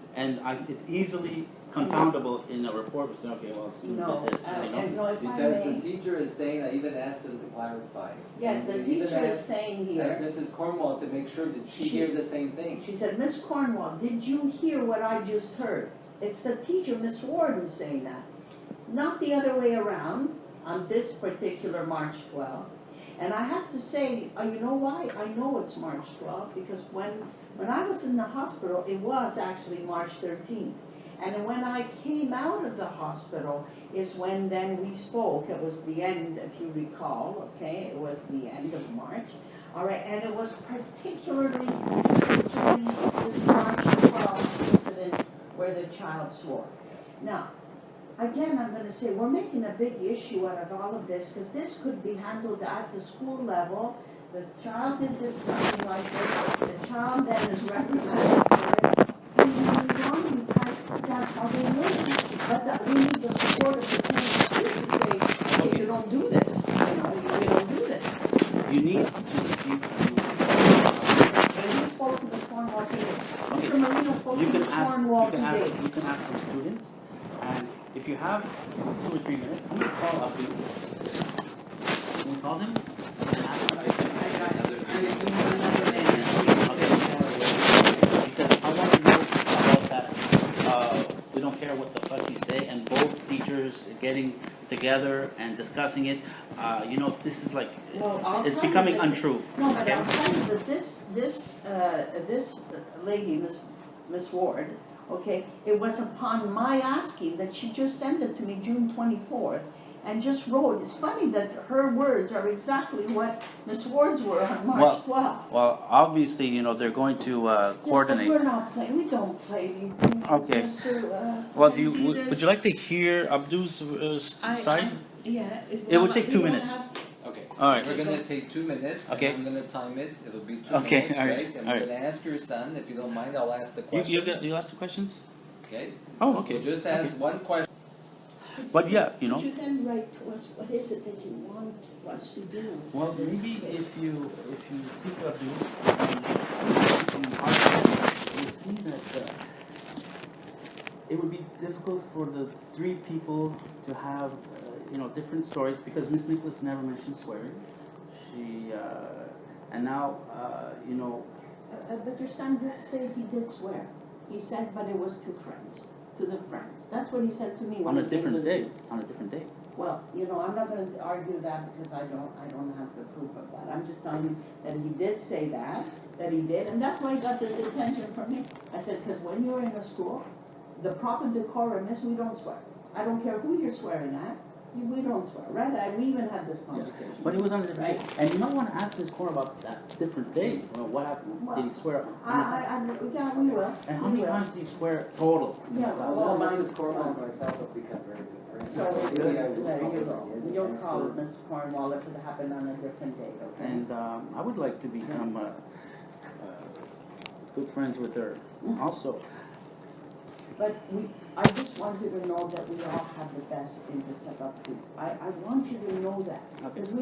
it's easily confoundable in a report, we say, okay, well, student No, did this, you know? and no, if I because the may, teacher is saying, I even asked them to clarify. yes, And the they even teacher is asked- saying Asked here, Mrs. Cornwall to make sure that she She- hear the same thing. she said, Miss Cornwall, did you hear what I just heard? It's the teacher, Miss Ward, who's saying that, not the other way around on this particular March 12th. And I have to say, you know why? I know it's March 12th, because when I was in the hospital, it was actually March 13th. And then when I came out of the hospital is when then we spoke. It was the end, if you recall, okay? It was the end of March. All right, and it was particularly concerning this March 12th incident where the child swore. Now, again, I'm gonna say, we're making a big issue out of all of this, because this could be handled at the school level. The child did something like this, the child then is reprimanded for it. We move on, because that's how they live. But we need the support of the parents too to say, hey, you don't do this, you don't do this. You need to speak to. And you spoke to Ms. Cornwall today. Okay. Mr. Marino spoke You to can Ms. ask, Cornwall you can ask, today. you can ask some students, and if you have 2 or 3 minutes, I'm gonna call Abdul. Can we call him? And ask him? Because I want to know about that, we don't care what the fuck you say, and both teachers getting together and discussing it, this is like, Well, I'll it's tell you becoming that- untrue. No, but okay? I'll tell you that this lady, Miss Ward, okay, it was upon my asking that she just sent it to me June 24th and just wrote, it's funny that her words are exactly what Miss Ward's were on March 12th. Well, obviously, they're going to Yes, but coordinate. we're not playing, we don't play these games. Okay. Mr., Well, Candidas. would you like to hear Abdul's side? Yeah. It would take 2 minutes. Okay. All right. We're gonna take 2 minutes. Okay. And I'm gonna time it. It'll be 2 Okay, minutes, all right, right? And all we're right. gonna ask your son, if you don't mind, I'll ask the You question. you ask the questions? Okay? Oh, okay. We'll just ask one question. But yeah, Could you then write to us, what is it that you want us to do? Well, in this maybe case? if you speak to Abdul, you see that it would be difficult for the 3 people to have different stories, because Miss Nicholas never mentioned swearing. She and now But your son did say he did swear. He said, but it was to friends, to the friends. That's what he said to me. when on a he came different to day. see- On a different day. Well, I'm not gonna argue that because I don't have the proof of that. I'm just telling you that he did say that he did, and that's why he got the detention from me. I said, because when you're in a school, the proper decorum is we don't swear. I don't care who you're swearing at, we don't swear, right? We even had this conversation. But it was on a different Right. day. And you might want to ask Ms. Core about that different day. Well, what happened? Did he swear? Yeah, we will. And how We many will. times did he swear total? Yeah, Well, well, Mrs. Cornwall and myself have become very good friends. So, Maybe I will there call you her go. again. You'll call Ms. Cornwall if it happened on a different date, okay? And I would like to become good friends with her also. But I just want you to know that we all have the best interest of our people. I want you to know that. Okay. Because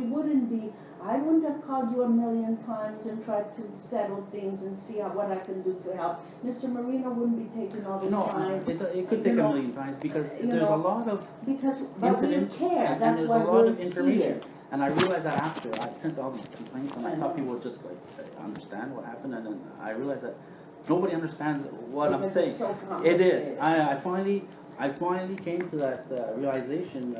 I wouldn't have called you a million times and tried to settle things and see what I can do to help. Mr. Marino wouldn't be taking all this No, time. it could take a million times because you there's a know, lot of But we incidents care, and that's there's why a lot we're of information. here. And I realized that after I sent all these complaints and I I thought know. people would just like understand what happened, and then I realized that nobody understands what I'm Because saying. it's so It is. complicated. I finally came to that realization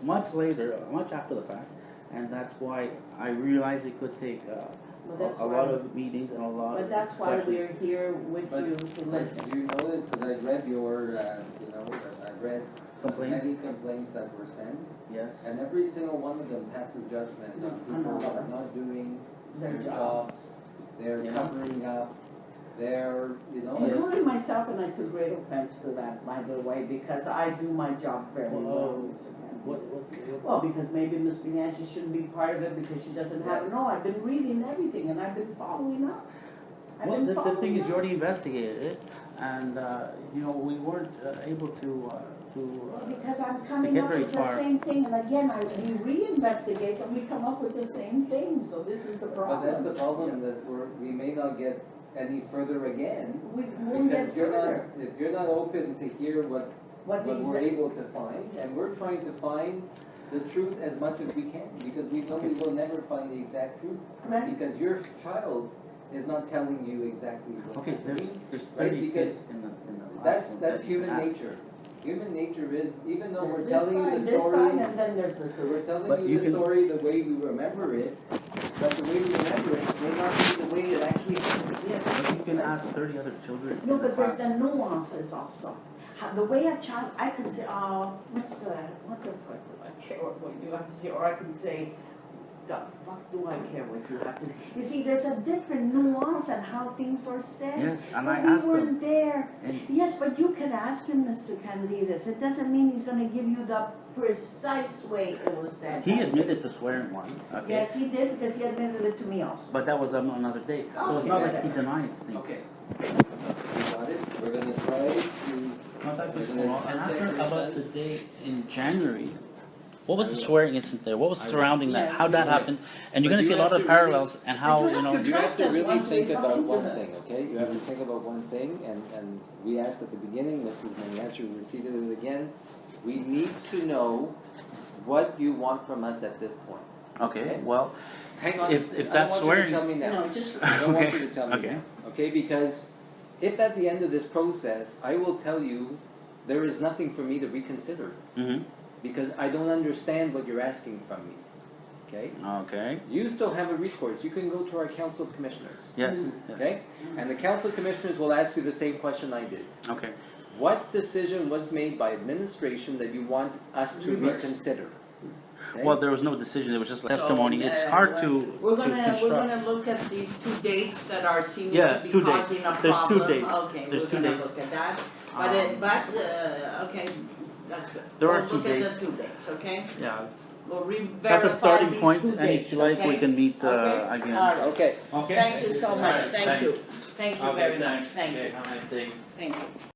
much later, much after the fact, and that's why I realized it could take that's a why- lot of meetings and a lot But of that's why discussions. we're here with But you to listen. you know this, because I read your, I read Complaints? many complaints that were sent, Yes. and every single one of them passes judgment on On all people of that are us. not doing Their their job. jobs, they're Yeah. covering up, they're, you know, Including myself, and I took great offense to that, by the way, because I do my job very well, Mr. Kennedy. Well, because maybe Ms. Bianchi shouldn't be part of it because she doesn't have it. No, I've been reading everything and I've been following up. Well, the thing is, you already investigated it, and, you know, we weren't able to Because I'm coming get up very with the far. same thing, and again, we re-investigate and we come up with the same thing, so this is the problem. but that's the problem, that we may not get any further again. We won't get Because you're not, further. if you're not open to hear what What we're these, able to find, and we're trying to find the truth as much as we can, because we know we will never find the exact truth, right? because your child is not telling you exactly what's Okay, happening. there's Right, 30 because kids in the classroom That's that you human asked. nature. Human nature is, even though we're There's telling you the this side, story, and then there's the we're truth. telling But you you the can- story the way we remember it, but the way we remember it may not be the way it actually happened. Yes. But you can ask 30 other children No, in the but there's class. the nuances also. The way a child, I could say, oh, what the fuck do I care what you have to say, or I can say, the fuck do I care what you have to say. You see, there's a different nuance and how things are said. Yes, and But I we asked them, weren't there. and Yes, but you can ask him, Mr. Candidas. It doesn't mean he's gonna give you the precise way it was said. he admitted to swearing once, okay? Yes, he did, because he admitted it to me also. But that was another day, so it's not like he denies things. Okay. We got it, we're gonna try to, Contact We're the gonna school, and contact after your about son. the day in January, what was the swearing incident there? What was surrounding that? Yeah. How that Right. happened? And you're But gonna you see a have lot of to really- parallels and how, But you you know. have you have Trust to us really once we think come about into one the- thing, okay? You have to think about one thing, and we asked at the beginning, Mrs. Maniachi repeated it again. We need to know what you want from us at this point. Okay, well, Hang on, If I that's don't want you swearing- to tell me now. No, just, I don't want Okay, you to tell me okay. now, okay? Because if at the end of this process, I will tell you, there is nothing for me to reconsider, mhm, because I don't understand what you're asking from me, okay? okay, You still have a recourse, you can go to our council of commissioners, yes, yes, okay? And the council of commissioners will ask you the same question I did. okay. What decision was made by administration that you want us to Reverse. reconsider? Okay? Well, there was no decision, it was just testimony. It's So, hard to we're construct. gonna look at these 2 dates that are seeming Yeah, to be 2 dates. causing a problem. There's 2 dates. Okay, There's we're 2 gonna dates. look at that, okay, that's good. There are We'll 2 look at dates. the 2 dates, okay? Yeah, We'll re-verify that's a starting these point, 2 and if dates, you like, we okay? can meet Okay? again. All right. Okay. Okay. Thank you so much, thank you. Thanks. Thank you Okay, very much, thanks. thank Okay, you, have a nice day. thank you.